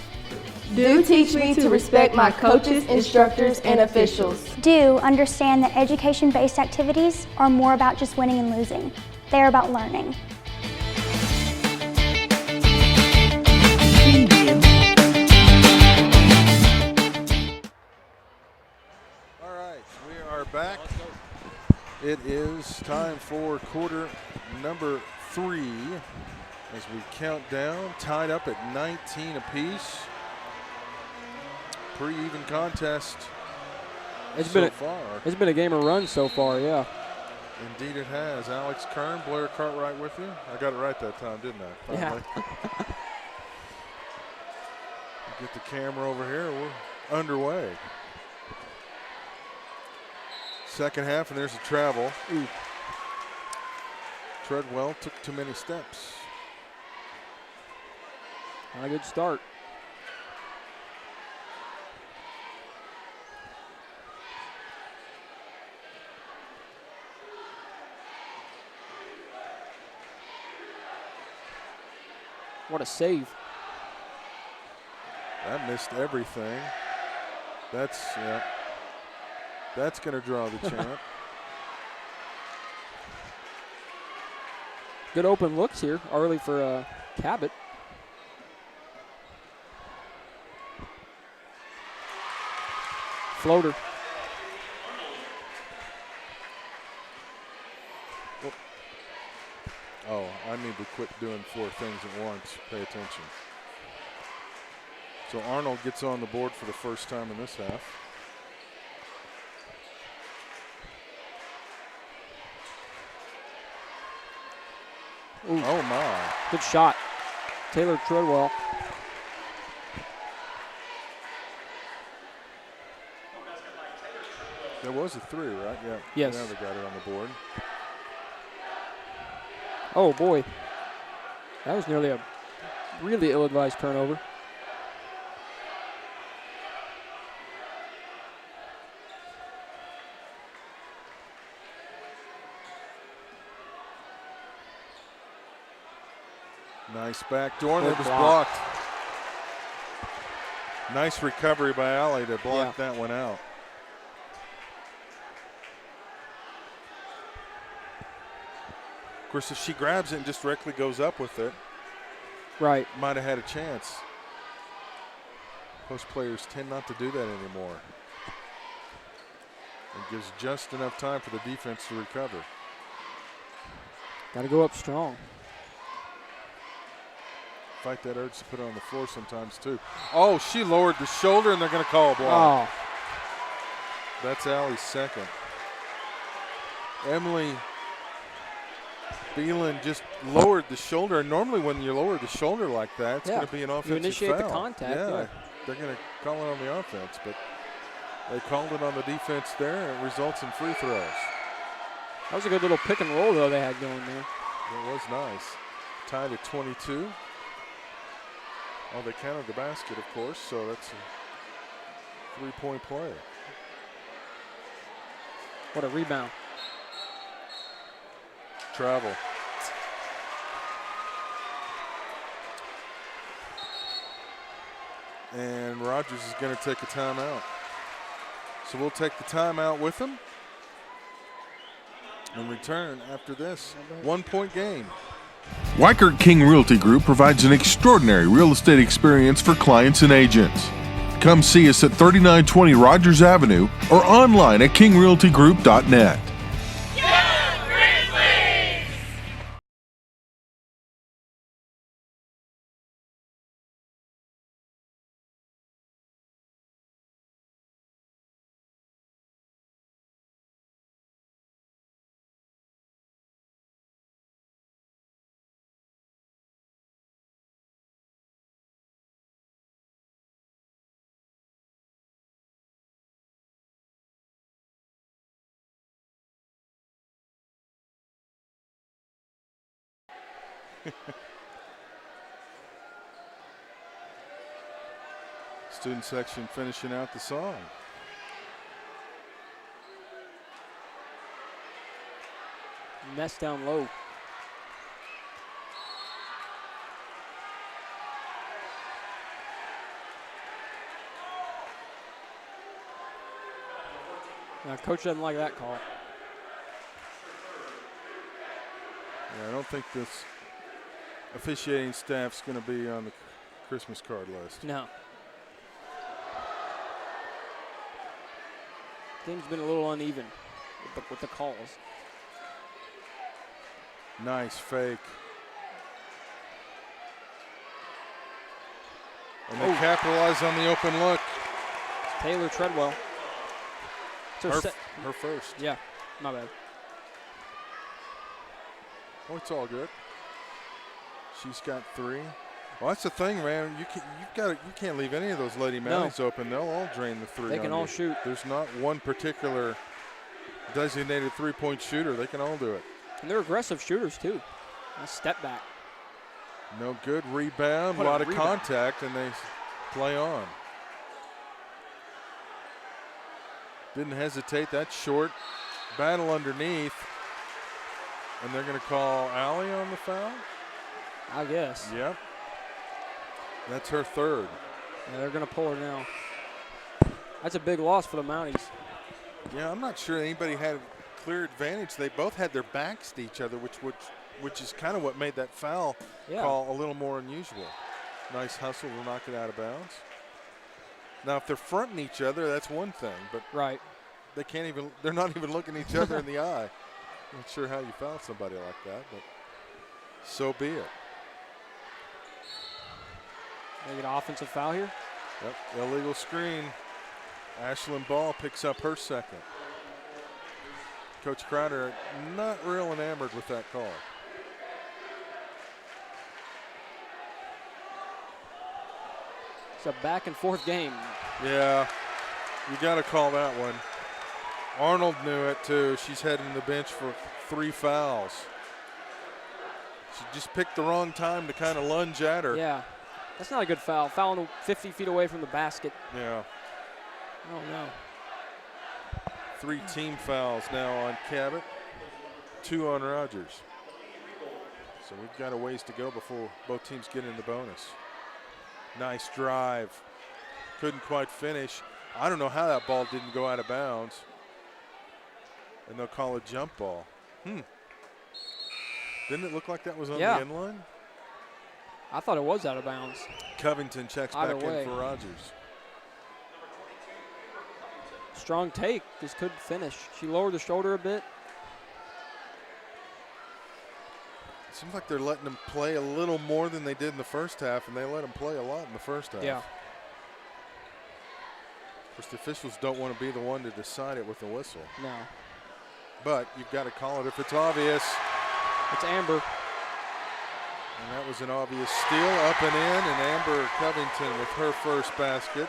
Do teach me to respect my coaches, instructors, and officials. Do understand that education-based activities are more about just winning and losing. They're about learning. All right, we are back. It is time for quarter number 3 as we count down, tied up at 19 apiece. Pretty even contest so far. It's been a game of runs so far, yeah. Indeed it has. Alex Kern, Blair Cartwright with you. I got it right that time, didn't I? Finally. Yeah. Get the camera over here. We're underway. Second half, and there's a travel. Ooh. Treadwell took too many steps. Not a good start. What a save. That missed everything. That's going to draw the chant. Good open looks here early for Cabot. Floater. Oh, I need to quit doing 4 things at once. Pay attention. So Arnold gets on the board for the first time in this half. Ooh. Oh my. Good shot. Taylor Treadwell. There was a 3, right? Yeah. Yes. Now they got it on the board. Oh boy. That was nearly a really ill-advised turnover. Nice backdoor, and it was blocked. Nice recovery by Allie to block that one out. Of course, if she grabs it and just directly goes up with it, right, might have had a chance. Post players tend not to do that anymore. It gives just enough time for the defense to recover. Got to go up strong. Fight that urge to put it on the floor sometimes too. Oh, she lowered the shoulder and they're going to call a block. Oh. That's Allie's second. Emily Beelan just lowered the shoulder. And normally when you lower the shoulder like that, it's going to be an offensive foul. You initiate the contact. Yeah, they're going to call it on the offense, but they called it on the defense there, and it results in free throws. That was a good little pick and roll, though, they had going there. It was nice. Tied at 22. Oh, they counted the basket, of course, so that's a 3-point play. What a rebound. Travel. And Rogers is going to take a timeout. So we'll take the timeout with them and return after this 1-point game. Weichert King Realty Group provides an extraordinary real estate experience for clients and agents. Come see us at 3920 Rogers Avenue or online at kingrealtygroup.net. Student section finishing out the song. Nest down low. Coach doesn't like that call. Yeah, I don't think this officiating staff's going to be on the Christmas card list. No. Game's been a little uneven with the calls. Nice fake. And they capitalize on the open look. It's Taylor Treadwell. It's her first. Yeah, my bad. Oh, it's all good. She's got 3. Well, that's the thing, man. You can't leave any of those Lady Mounties open. They'll all drain the 3. They can all shoot. There's not one particular designated 3-point shooter. They can all do it. And they're aggressive shooters too. Nice step back. No good rebound. A lot of contact, and they play on. Didn't hesitate. That's short. Battle underneath. And they're going to call Allie on the foul? I guess. Yep. That's her 3rd. Yeah, they're going to pull her now. That's a big loss for the Mounties. Yeah, I'm not sure anybody had a clear advantage. They both had their backs to each other, which is kind of what made that foul call a little more unusual. Nice hustle to knock it out of bounds. Now, if they're fronting each other, that's one thing, but they're not even looking each other in the eye. Not sure how you foul somebody like that, but so be it. They get an offensive foul here? Yep, illegal screen. Ashlyn Ball picks up her 2nd. Coach Crowder not real enamored with that call. It's a back and forth game. Yeah, you got to call that one. Arnold knew it too. She's heading to the bench for 3 fouls. She just picked the wrong time to kind of lunge at her. Yeah, that's not a good foul. Fouling 50 feet away from the basket. Yeah. Oh no. 3 team fouls now on Cabot, 2 on Rogers. So we've got a ways to go before both teams get in the bonus. Nice drive. Couldn't quite finish. I don't know how that ball didn't go out of bounds. And they'll call a jump ball. Didn't it look like that was on the end line? I thought it was out of bounds. Covington checks back in for Rogers. Strong take, just couldn't finish. She lowered the shoulder a bit. It seems like they're letting them play a little more than they did in the first half, and they let them play a lot in the first half. Yeah. Of course, the officials don't want to be the one to decide it with a whistle. No. But you've got to call it if it's obvious. It's Amber. And that was an obvious steal, up and in, and Amber Covington with her first basket.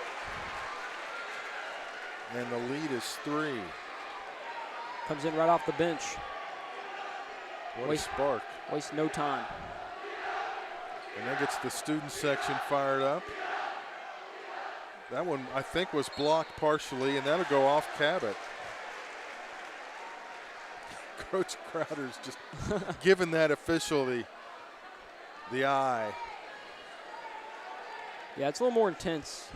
And the lead is 3. Comes in right off the bench. What a spark. Waste no time. And that gets the student section fired up. That one, I think, was blocked partially, and that'll go off Cabot. Coach Crowder's just giving that official the eye. Yeah, it's a little more intense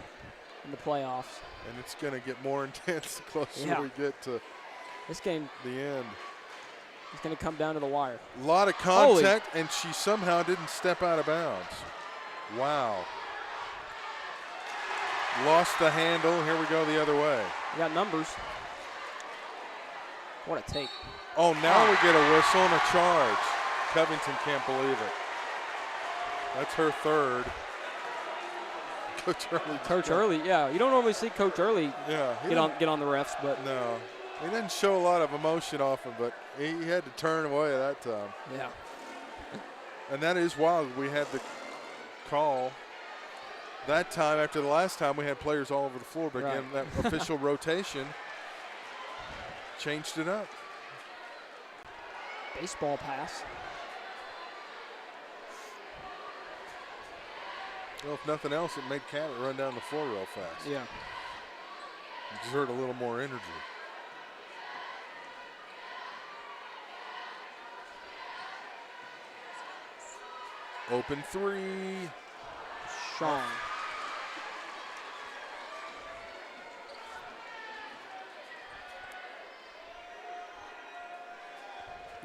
in the playoffs. And it's going to get more intense the closer we get to this game. The end. It's going to come down to the wire. A lot of contact, and she somehow didn't step out of bounds. Wow. Lost the handle. Here we go the other way. We got numbers. What a take. Oh, now we get a whistle and a charge. Covington can't believe it. That's her 3rd. Coach Early. Coach Early, yeah. You don't normally see Coach Early get on the refs, but no. He didn't show a lot of emotion often, but he had to turn away at that time. Yeah. And that is wild. We had the call that time after the last time we had players all over the floor, but again, that official rotation changed it up. Baseball pass. Well, if nothing else, it made Cabot run down the floor real fast. Yeah. Exert a little more energy. Open 3. Strong.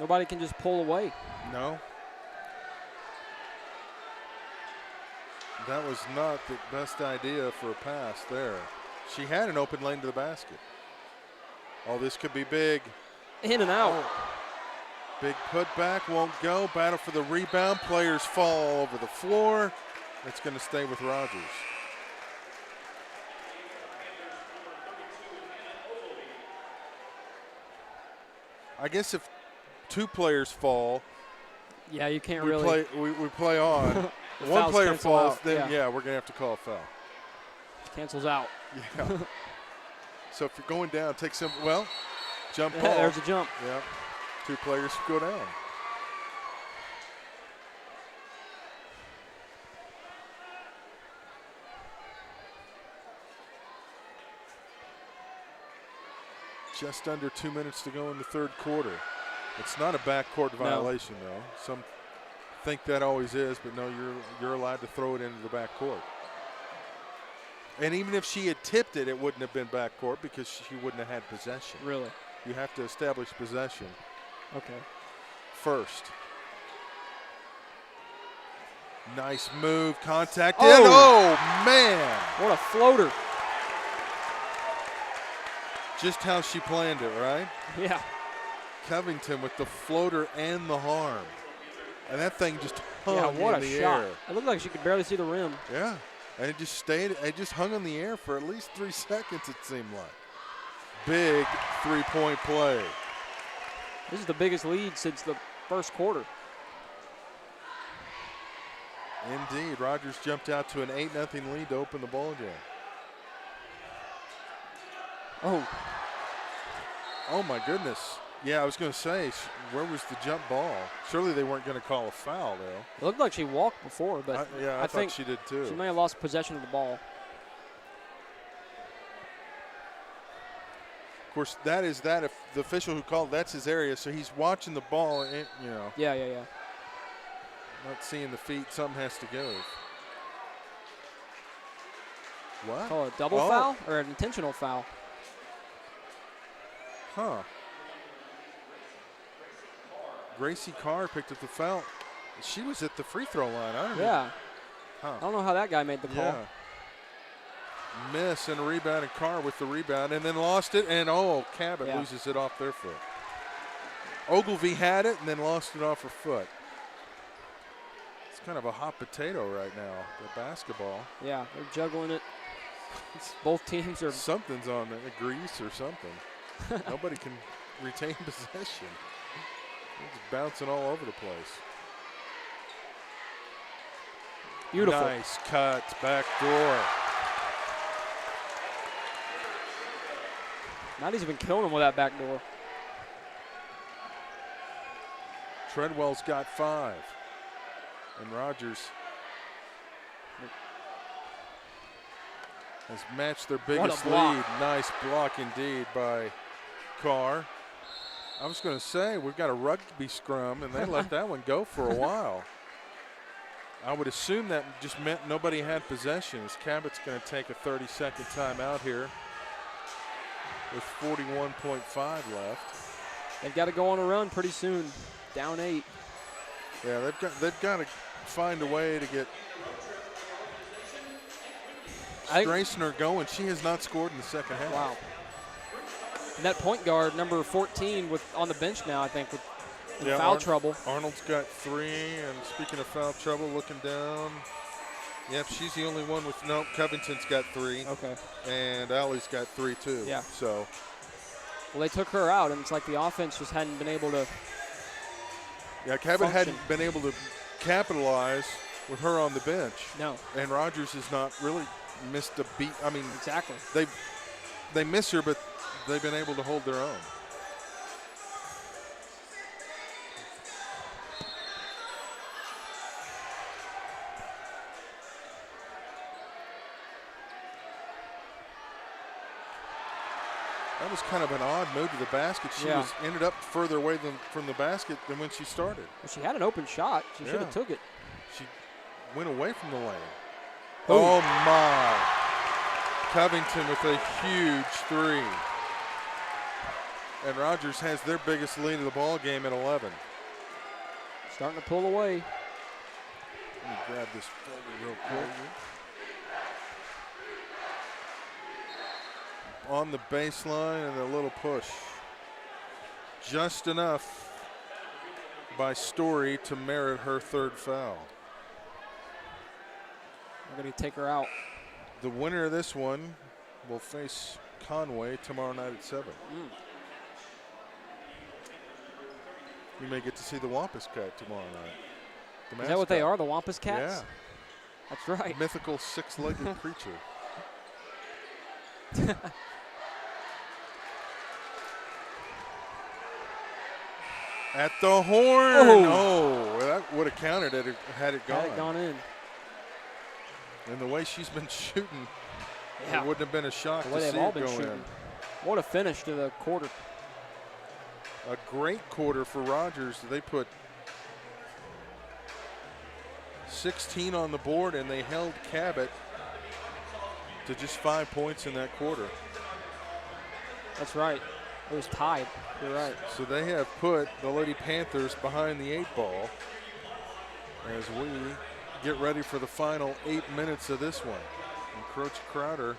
Nobody can just pull away. No. That was not the best idea for a pass there. She had an open lane to the basket. Oh, this could be big. In and out. Oh. Big putback, won't go. Battle for the rebound. Players fall all over the floor. It's going to stay with Rogers. I guess if 2 players fall, yeah, you can't we really. We play on. One player falls, then yeah, we're going to have to call a foul. Cancels out. Yeah. So if you're going down, take some, well, jump ball. There's a jump. Yeah. 2 players go down. Just under 2 minutes to go in the third quarter. It's not a backcourt violation, though. Some think that always is, but no, you're allowed to throw it into the backcourt. And even if she had tipped it, it wouldn't have been backcourt because she wouldn't have had possession. Really? You have to establish possession. Okay. First. Nice move, contact oh. in. Oh, man. What a floater. Just how she planned it, right? Yeah. Covington with the floater and the harm. And that thing just hung in the shot. air. It looked like she could barely see the rim. Yeah. And it just stayed, it just hung in the air for at least 3 seconds, it seemed like. Big 3-point play. This is the biggest lead since the first quarter. Indeed. Rogers jumped out to an 8-0 lead to open the ball game. Oh. Oh, my goodness. Yeah, I was going to say, where was the jump ball? Surely they weren't going to call a foul, though. It looked like she walked before, but I think she did, too. She may have lost possession of the ball. Of course, that is that. If the official who called, that's his area, so he's watching the ball, and, you know. Yeah. Not seeing the feet. Something has to go. What? Call it a double foul or an intentional foul? Huh. Gracie Carr picked up the foul. She was at the free throw line. I don't know. Huh. I don't know how that guy made the call. Yeah. Miss and a rebound, and Carr with the rebound, and then lost it, and Cabot loses it off their foot. Ogilvie had it and then lost it off her foot. It's kind of a hot potato right now, the basketball. Yeah, they're juggling it. Both teams are. Something's on the grease or something. Nobody can retain possession. It's bouncing all over the place. Beautiful. Nice cut, back door. Maddie's been killing him with that back door. Treadwell's got 5. And Rogers has matched their biggest lead. Nice block indeed by Carr. I was going to say, we've got a rugby scrum, and they let that one go for a while. I would assume that just meant nobody had possession, as Cabot's going to take a 30-second timeout here with 41.5 left. They've got to go on a run pretty soon. Down 8. Yeah, they've got to find a way to get Streisner going. She has not scored in the second half. Wow. And that point guard, number 14, on the bench now, I think, with foul trouble. Arnold's got 3, and speaking of foul trouble, looking down. Yep, she's the only one with Covington's got 3. Okay. And Allie's got 3 too. Yeah. So. Well, they took her out, and it's like the offense just hadn't been able to. Yeah, Cabot hadn't been able to capitalize with her on the bench. No. And Rogers has not really missed a beat. I mean, exactly. They miss her, but they've been able to hold their own. That was kind of an odd move to the basket. She ended up further away from the basket than when she started. Well, she had an open shot. She should have took it. She went away from the lane. Oh my. Covington with a huge 3. And Rogers has their biggest lead of the ball game at 11. Starting to pull away. Let me grab this folder real quick. On the baseline and a little push. Just enough by Story to merit her third foul. We're going to take her out. The winner of this one will face Conway tomorrow night at 7. We may get to see the Wampus Cat tomorrow night. Is that what they are, the Wampus Cats? Yeah. That's right. Mythical six-legged creature. At the horn. Oh, that would have counted it had it gone. Had it gone in. And the way she's been shooting, Yeah. it wouldn't have been a shock The way to they've see all it been go shooting. in. What a finish to the quarter. A great quarter for Rogers. They put 16 on the board, and they held Cabot to just 5 points in that quarter. That's right. It was tied. You're right. So they have put the Lady Panthers behind the 8 ball as we get ready for the final 8 minutes of this one. And Coach Crowder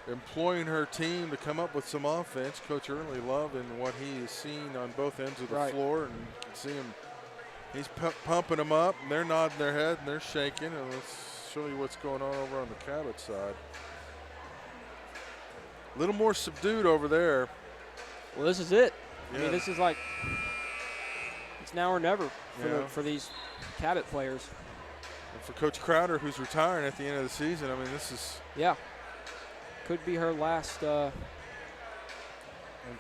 employing her team to come up with some offense. Coach Early loving what he has seen on both ends of the floor, and you can see him. He's pumping them up, and they're nodding their head and they're shaking. And let's show you what's going on over on the Cabot side. A little more subdued over there. Well, this is it. Yeah. I mean, this is like it's now or never Yeah. for these Cabot players. And for Coach Crowder, who's retiring at the end of the season, I mean, this is. Yeah. Could be her last. And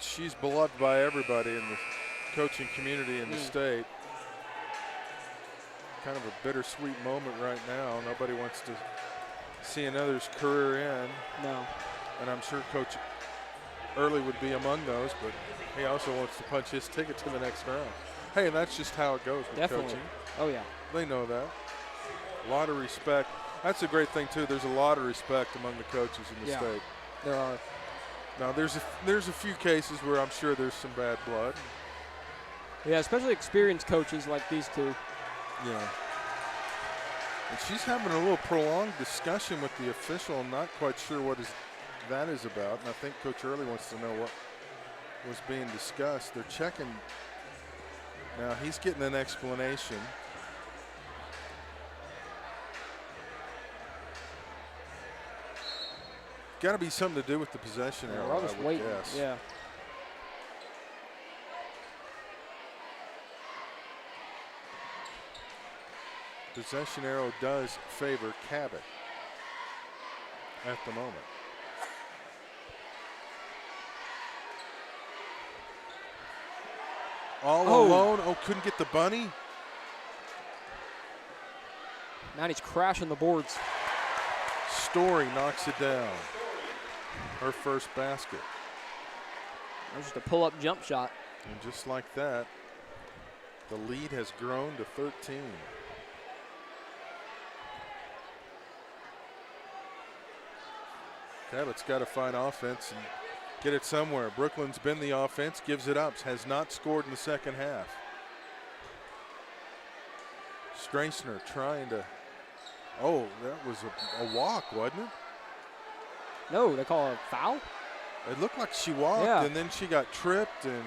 she's beloved by everybody in the coaching community in the state. Kind of a bittersweet moment right now. Nobody wants to see another's career end. No. And I'm sure Coach Early would be among those, but he also wants to punch his ticket to the next round. Hey, and that's just how it goes with Definitely. coaching. Oh, yeah. They know that. A lot of respect. That's a great thing, too. There's a lot of respect among the coaches in the state. There are. Now, there's a few cases where I'm sure there's some bad blood. Yeah, especially experienced coaches like these two. Yeah. And she's having a little prolonged discussion with the official. I'm not quite sure what that is about. And I think Coach Early wants to know what was being discussed. They're checking. Now, he's getting an explanation. Got to be something to do with the possession arrow, I was would waiting. guess. Yeah. Possession arrow does favor Cabot at the moment. All alone. Oh, couldn't get the bunny. Now he's crashing the boards. Story knocks it down. Her first basket. That was just a pull-up jump shot. And just like that, the lead has grown to 13. Cabot's got to find offense and get it somewhere. Brooklyn's been the offense, gives it up, has not scored in the second half. Straisner trying to, oh, that was a walk, wasn't it? No, they call it a foul? It looked like she walked, and then she got tripped, and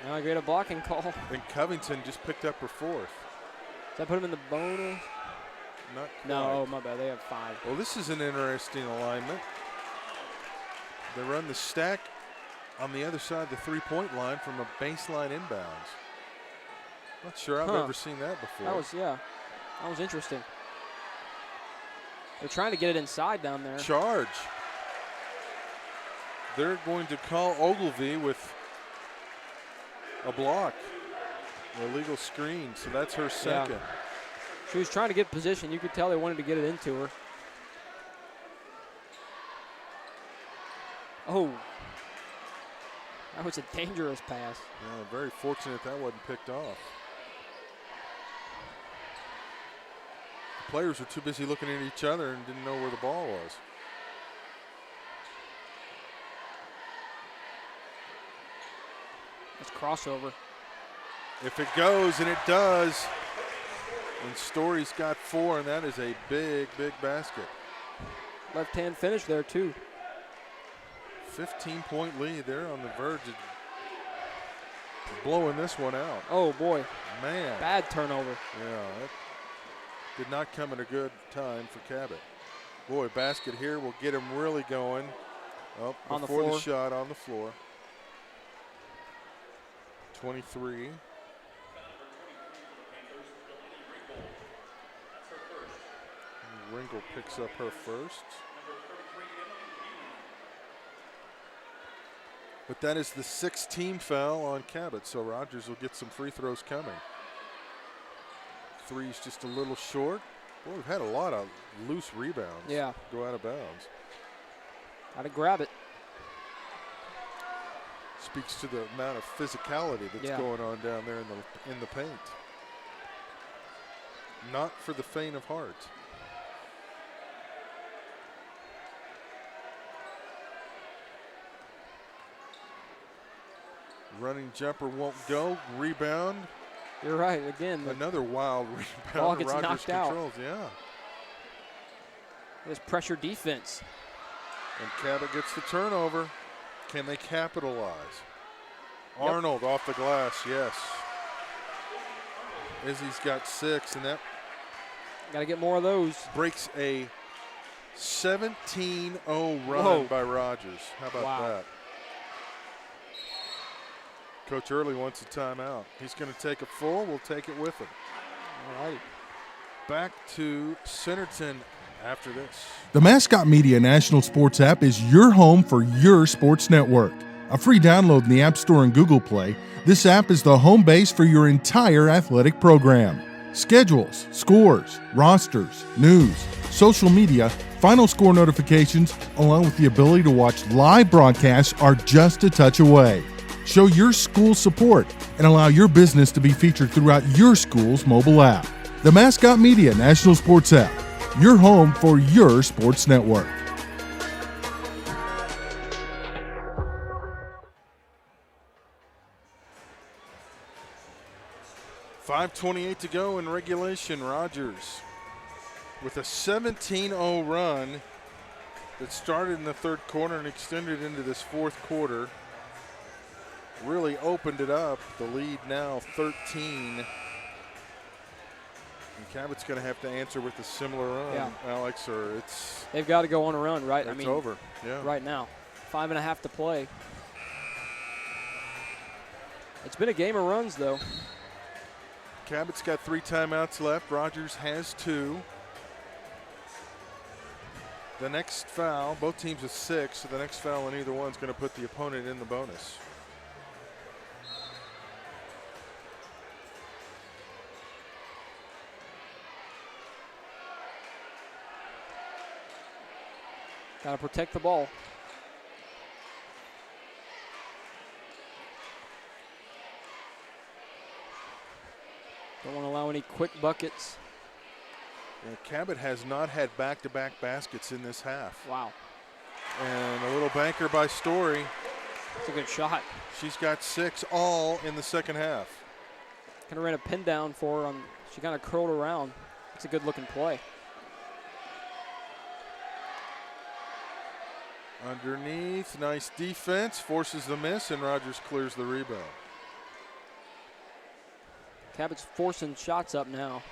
now I get a blocking call. And Covington just picked up her fourth. Does that put him in the bonus? Not quite. No, oh, my bad. They have 5. Well, this is an interesting alignment. They run the stack on the other side of the three-point line from a baseline inbounds. Not sure I've ever seen that before. That was interesting. They're trying to get it inside down there. Charge. They're going to call Ogilvy with a block, an illegal screen, so that's her second. Yeah. She was trying to get position. You could tell they wanted to get it into her. Oh. That was a dangerous pass. Yeah, very fortunate that wasn't picked off. The players were too busy looking at each other and didn't know where the ball was. That's crossover. If it goes, and it does, and Story's got 4, and that is a big, big basket. Left-hand finish there, too. 15-point lead. They're on the verge of blowing this one out. Oh, boy. Man. Bad turnover. Yeah, that did not come at a good time for Cabot. Boy, basket here will get him really going. Oh, on the before floor. the shot on the floor. 23. Ringel picks up her first. But that is the 6th team foul on Cabot, so Rogers will get some free throws coming. 3's just a little short. Boy, we've had a lot of loose rebounds. Yeah. Go out of bounds. Got to grab it. Speaks to the amount of physicality that's going on down there in the paint. Not for the faint of heart. Running jumper won't go. Rebound. You're right. Again, another wild rebound. Ball gets Rogers knocked controls. out. Yeah. There's pressure defense. And Cabot gets the turnover. Can they capitalize? Arnold off the glass. Yes. Izzy's got 6, and that got to get more of those. Breaks a 17-0 run by Rogers. How about that? Coach Early wants a timeout. He's going to take a full. We'll take it with him. All right. Back to Centerton after this. The Mascot Media National Sports app is your home for your sports network. A free download in the App Store and Google Play, this app is the home base for your entire athletic program. Schedules, scores, rosters, news, social media, final score notifications, along with the ability to watch live broadcasts are just a touch away. Show your school support and allow your business to be featured throughout your school's mobile app. The Mascot Media National Sports app, your home for your sports network. .5:28 to go in regulation. Rogers with a 17-0 run that started in the 3rd quarter and extended into this 4th quarter. Really opened it up. The lead now 13. And Cabot's going to have to answer with a similar run, Alex, or it's... They've got to go on a run, right? It's over, right now. 5.5 to play. It's been a game of runs, though. Cabot's got 3 timeouts left. Rogers has 2. The next foul, both teams with 6, so the next foul on either one's going to put the opponent in the bonus. Got to protect the ball. Don't want to allow any quick buckets. Yeah, Cabot has not had back-to-back baskets in this half. Wow. And a little banker by Story. That's a good shot. She's got 6 all in the 2nd half. Kind of ran a pin down for her. She kind of curled around. It's a good-looking play. Underneath, nice defense, forces the miss, and Rogers clears the rebound. Cabot's forcing shots up now.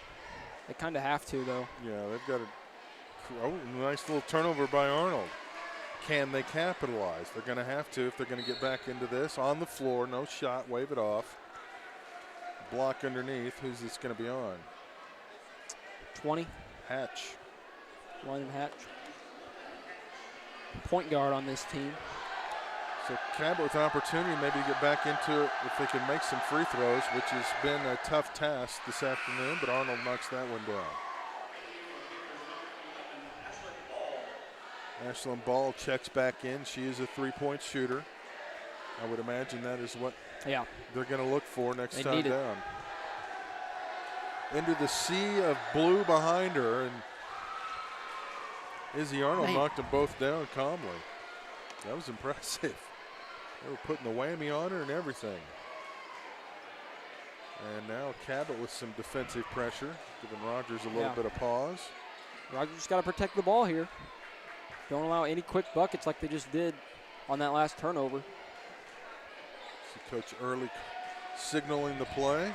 They kind of have to, though. Yeah, they've got a nice little turnover by Arnold. Can they capitalize? They're going to have to if they're going to get back into this. On the floor, no shot, wave it off. Block underneath. Who's this going to be on? 20. Hatch. Ryan Hatch. Point guard on this team. So Cabot with an opportunity maybe to get back into it if they can make some free throws, which has been a tough task this afternoon, but Arnold knocks that one down. Ashlyn Ball checks back in. She is a 3-point shooter. I would imagine that is what they're going to look for next time down. Into the sea of blue behind her, and Izzy Arnold knocked them both down calmly. That was impressive. They were putting the whammy on her and everything. And now Cabot with some defensive pressure, giving Rogers a little bit of pause. Rogers just got to protect the ball here. Don't allow any quick buckets like they just did on that last turnover. See Coach Early signaling the play.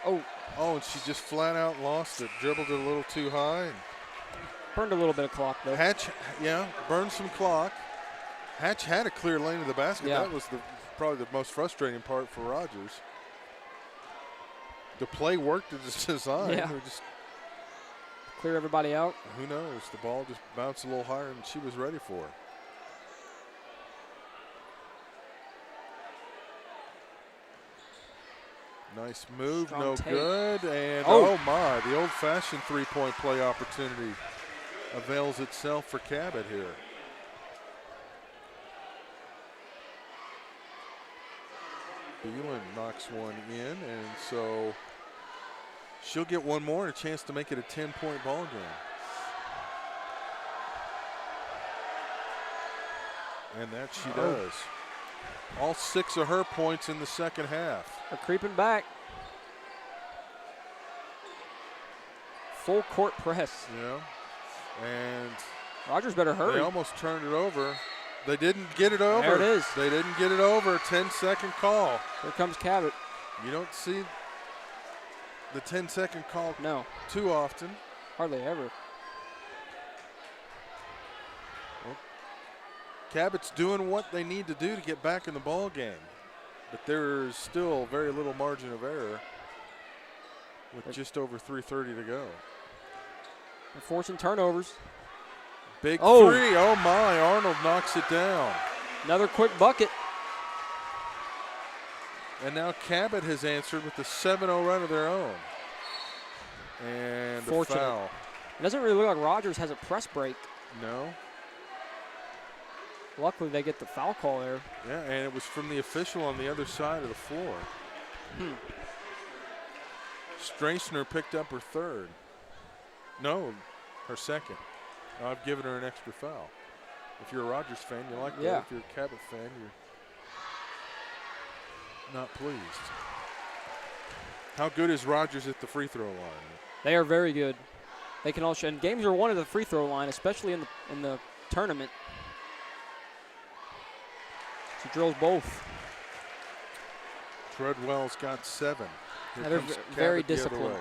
Oh, and she just flat out lost it. Dribbled it a little too high. Burned a little bit of clock, though. Hatch, burned some clock. Hatch had a clear lane to the basket. Yeah. That was probably the most frustrating part for Rogers. The play worked as it's designed. Yeah. Just clear everybody out. Who knows? The ball just bounced a little higher than she was ready for. Nice move, Strong no take. good. And oh my, the old-fashioned three-point play opportunity avails itself for Cabot here. Beelan knocks one in, and so she'll get one more and a chance to make it a 10-point ball game. And that she does. All 6 of her points in the second half. They're creeping back. Full court press. Yeah. And Rogers better hurry. They almost turned it over. They didn't get it over. There it is. They didn't get it over. 10-second call. Here comes Cabot. You don't see the 10-second call too often. Hardly ever. Cabot's doing what they need to do to get back in the ball game, but there's still very little margin of error with just over 3:30 to go. They're forcing turnovers. Big three. Oh my, Arnold knocks it down. Another quick bucket. And now Cabot has answered with a 7-0 run of their own. And a foul. It doesn't really look like Rogers has a press break. No. Luckily, they get the foul call there. Yeah, and it was from the official on the other side of the floor. Strassner picked up her third. No, her second. Now I've given her an extra foul. If you're a Rogers fan, you like that. If you're a Cabot fan, you're not pleased. How good is Rogers at the free throw line? They are very good. They can also, and games are won at the free throw line, especially in the tournament. She drills both. Treadwell's got 7. They're very disciplined.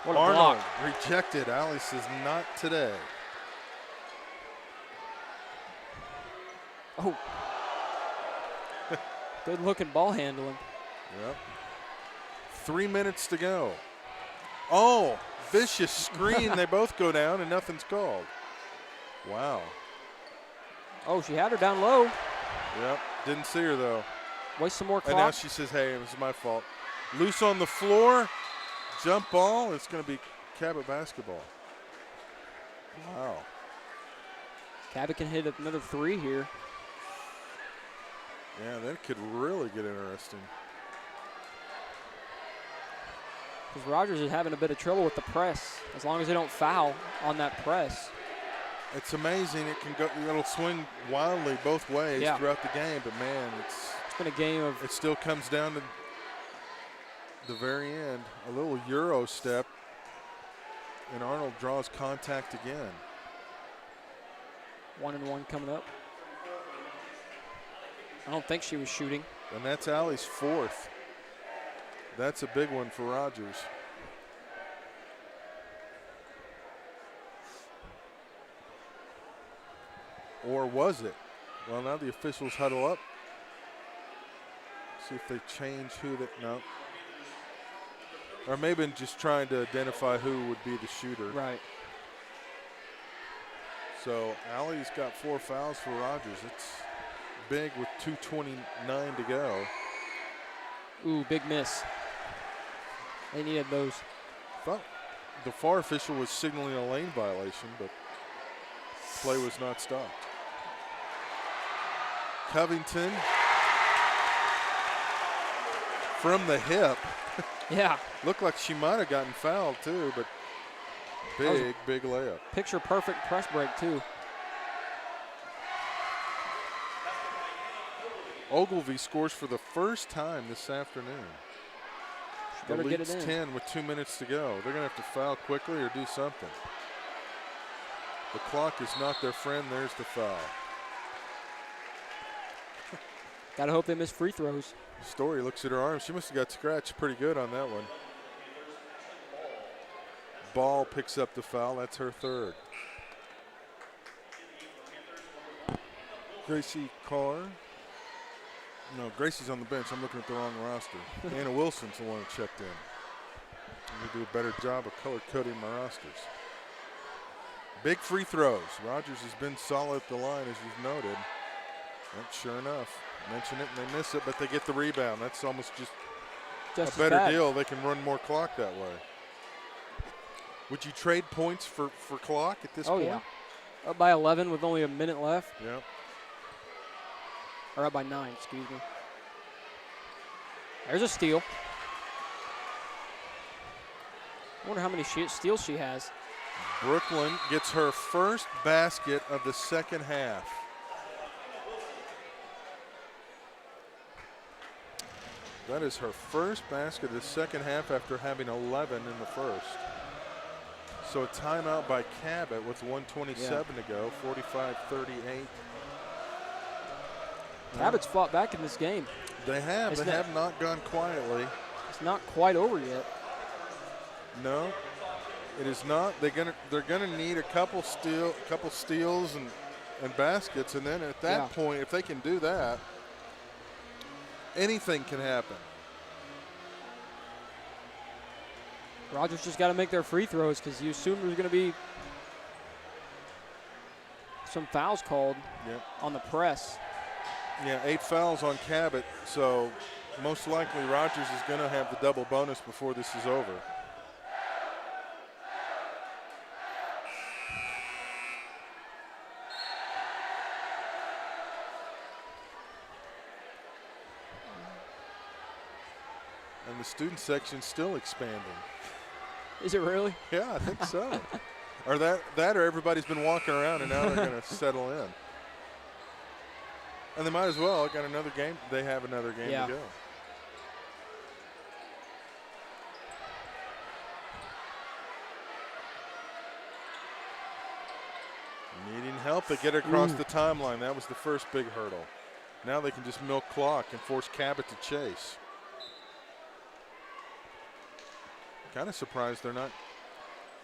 What a Arnold block. rejected. Allie says not today. Oh. Good looking ball handling. Yep. 3 minutes to go. Oh, vicious screen. They both go down and nothing's called. Wow. Oh, she had her down low. Yep. Didn't see her though. Waste some more clock. And now she says, hey, it was my fault. Loose on the floor. Jump ball. It's going to be Cabot basketball. Wow. Cabot can hit another 3 here. Yeah, that could really get interesting. Because Rogers is having a bit of trouble with the press. As long as they don't foul on that press. It's amazing. It can go. It'll swing wildly both ways throughout the game. But man, it's been a game of. It still comes down to the very end. A little Euro step, and Arnold draws contact again. 1-and-1 coming up. I don't think she was shooting. And that's Allie's 4th. That's a big one for Rogers. Or was it? Well, now the officials huddle up. See if they change who that. No. Or maybe just trying to identify who would be the shooter. Right. So Allie's got 4 fouls for Rogers. It's big with 2:29 to go. Ooh, big miss. They needed those. Thought the FAR official was signaling a lane violation, but play was not stopped. Covington from the hip. Yeah. Looked like she might have gotten fouled too, but big layup. Picture perfect press break too. Ogilvy scores for the first time this afternoon. The Better get it lead's in. 10 with 2 minutes to go. They're going to have to foul quickly or do something. The clock is not their friend. There's the foul. Gotta hope they miss free throws. Story looks at her arm. She must have got scratched pretty good on that one. Ball picks up the foul. That's her third. Gracie Carr. No, Gracie's on the bench. I'm looking at the wrong roster. Anna Wilson's the one that checked in. I'm going to do a better job of color coding my rosters. Big free throws. Rogers has been solid at the line, as you've noted. And sure enough, mention it and they miss it, but they get the rebound. That's almost just a better deal. They can run more clock that way. Would you trade points for clock at this point? Oh, yeah. Up by 11 with only a minute left. Yep. Or up by 9, excuse me. There's a steal. I wonder how many steals she has. Brooklyn gets her first basket of the second half. That is her first basket of the second half after having 11 in the first. So a timeout by Cabot with 1:27 to go, 45-38. Cabot's fought back in this game. They have. They have not gone quietly. It's not quite over yet. No, it is not. They're gonna need a couple steals and baskets, and then at that point, if they can do that, anything can happen. Rogers just got to make their free throws because you assume there's going to be some fouls called on the press. Yeah, 8 fouls on Cabot, so most likely Rogers is going to have the double bonus before this is over. And the student section's still expanding. Is it really? Yeah, I think so. Or that or everybody's been walking around and now they're going to settle in. And they might as well. Got another game. They have another game to go. Needing help. They get across the timeline. That was the first big hurdle. Now they can just milk clock and force Cabot to chase. Kind of surprised they're not.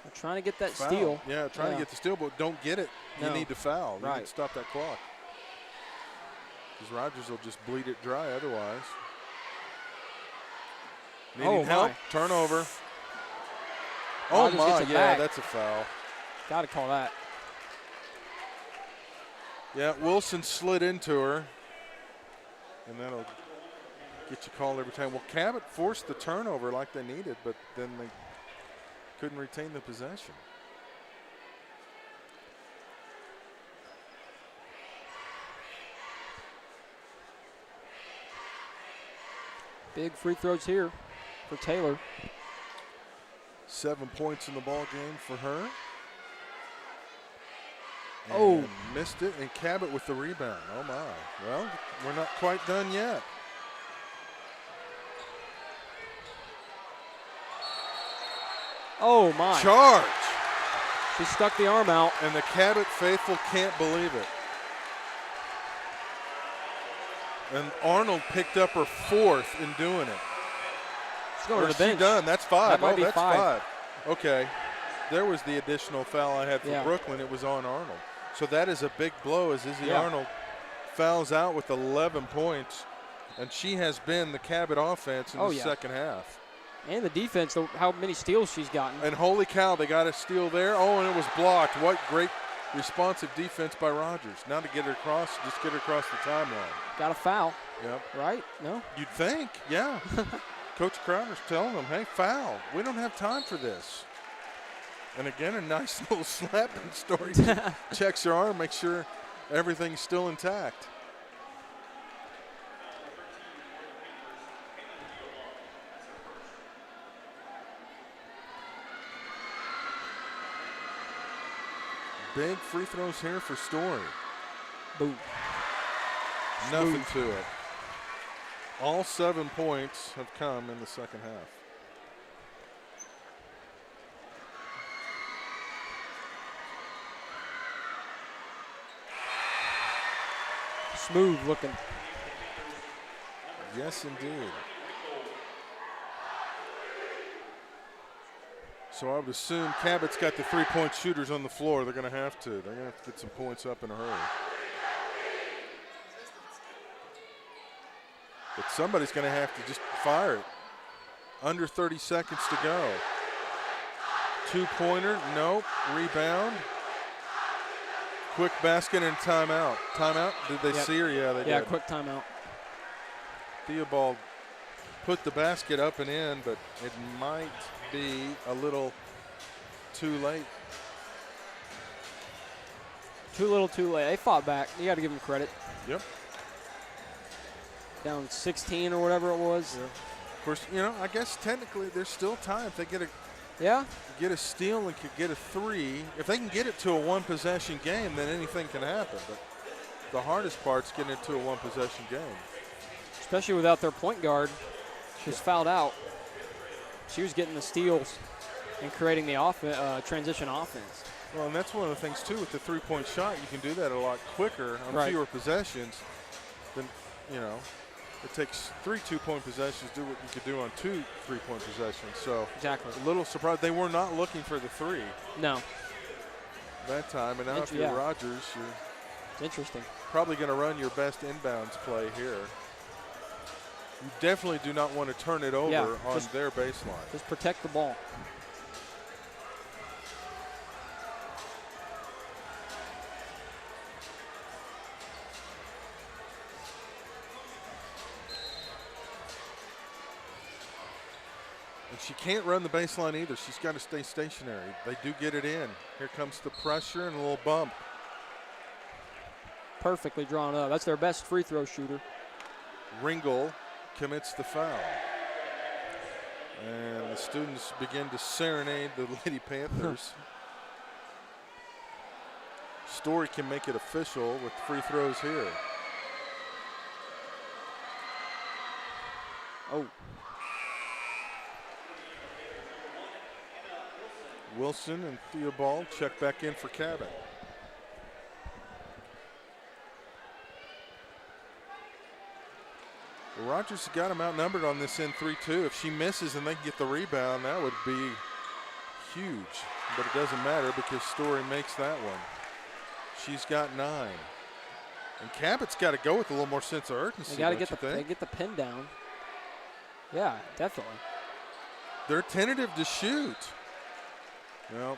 They're trying to get that foul. steal. Yeah, trying to get the steal, but don't get it. No. You need to foul. You Right. need to stop that clock. Because Rogers will just bleed it dry otherwise. Needing help. Turnover. Rogers oh, my. gets it Yeah, back. that's a foul. Got to call that. Yeah, Wilson slid into her. And that'll get you called every time. Well, Cabot forced the turnover like they needed, but then they couldn't retain the possession. Big free throws here for Taylor. 7 points in the ball game for her. Oh. And missed it, and Cabot with the rebound. Oh, my. Well, we're not quite done yet. Oh, my. Charge. She stuck the arm out. And the Cabot faithful can't believe it. And Arnold picked up her fourth in doing it. She's going to the bench. Done. That's 5. That might be that's 5. Okay. There was the additional foul I had for Yeah. Brooklyn. It was on Arnold. So that is a big blow as Izzy Yeah. Arnold fouls out with 11 points. And she has been the Cabot offense in the second half. And the defense, how many steals she's gotten. And holy cow, they got a steal there. Oh, and it was blocked. What great responsive defense by Rogers. Now to get her across, just get her across the timeline. Got a foul. Yep. Right? No? You'd think, yeah. Coach Crowder's telling them, hey, foul. We don't have time for this. And again, a nice little slapping story. Checks her arm, makes sure everything's still intact. Big free throws here for Story. Boom. Nothing to it. All 7 points have come in the second half. Smooth looking. Yes, indeed. So I would assume Cabot's got the 3-point shooters on the floor. They're going to have to. They're going to have to get some points up in a hurry. But somebody's going to have to just fire it. Under 30 seconds to go. 2-pointer, nope. Rebound. Quick basket and timeout. Timeout? Did they see her? Yeah, they did. Yeah, quick timeout. Theobald put the basket up and in, but it might be a little too late. Too little, too late. They fought back. You got to give them credit. Yep. Down 16 or whatever it was. Yeah. Of course, you know, I guess technically there's still time. If they get a steal and could get a 3, if they can get it to a 1-possession game, then anything can happen. But the hardest part's getting it to a 1-possession game. Especially without their point guard. She was fouled out. She was getting the steals and creating the transition offense. Well, and that's one of the things, too, with the 3-point shot. You can do that a lot quicker on fewer possessions than, you know. It takes 3 2-point possessions to do what you could do on 2 3-point possessions. So exactly. A little surprised. They were not looking for the 3. No. That time. And now if you're Rogers, it's interesting. Probably going to run your best inbounds play here. You definitely do not want to turn it over on their baseline. Just protect the ball. And she can't run the baseline either. She's got to stay stationary. They do get it in. Here comes the pressure and a little bump. Perfectly drawn up. That's their best free throw shooter. Ringel commits the foul. And the students begin to serenade the Lady Panthers. Story can make it official with free throws here. Oh. Wilson and Theobald check back in for Cabot. Rogers has got him outnumbered on this in 3-2. If she misses and they can get the rebound, that would be huge. But it doesn't matter because Story makes that one. She's got 9. And Cabot's got to go with a little more sense of urgency. They got to get the pin down. Yeah, definitely. They're tentative to shoot. Well,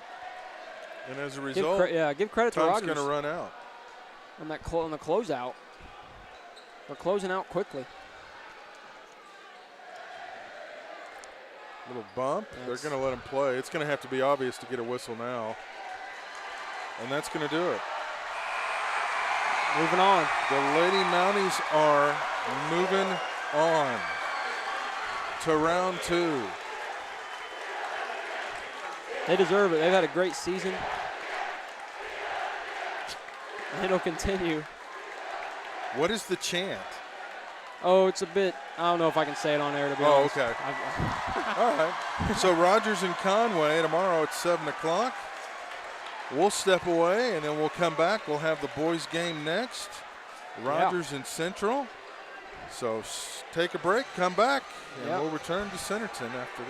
and as a result, give credit to Rogers. Time's going to run out on that on the closeout. They're closing out quickly. Little bump. They're going to let him play. It's going to have to be obvious to get a whistle now, and that's going to do it. Moving on. The Lady Mounties are moving on to round 2. They deserve it. They've had a great season. And it'll continue. What is the chant? Oh, it's a bit, I don't know if I can say it on air, to be honest. Okay. All right. So Rogers and Conway tomorrow at 7 o'clock. We'll step away, and then we'll come back. We'll have the boys' game next. Rogers and Central. So take a break, come back, and we'll return to Centerton after this.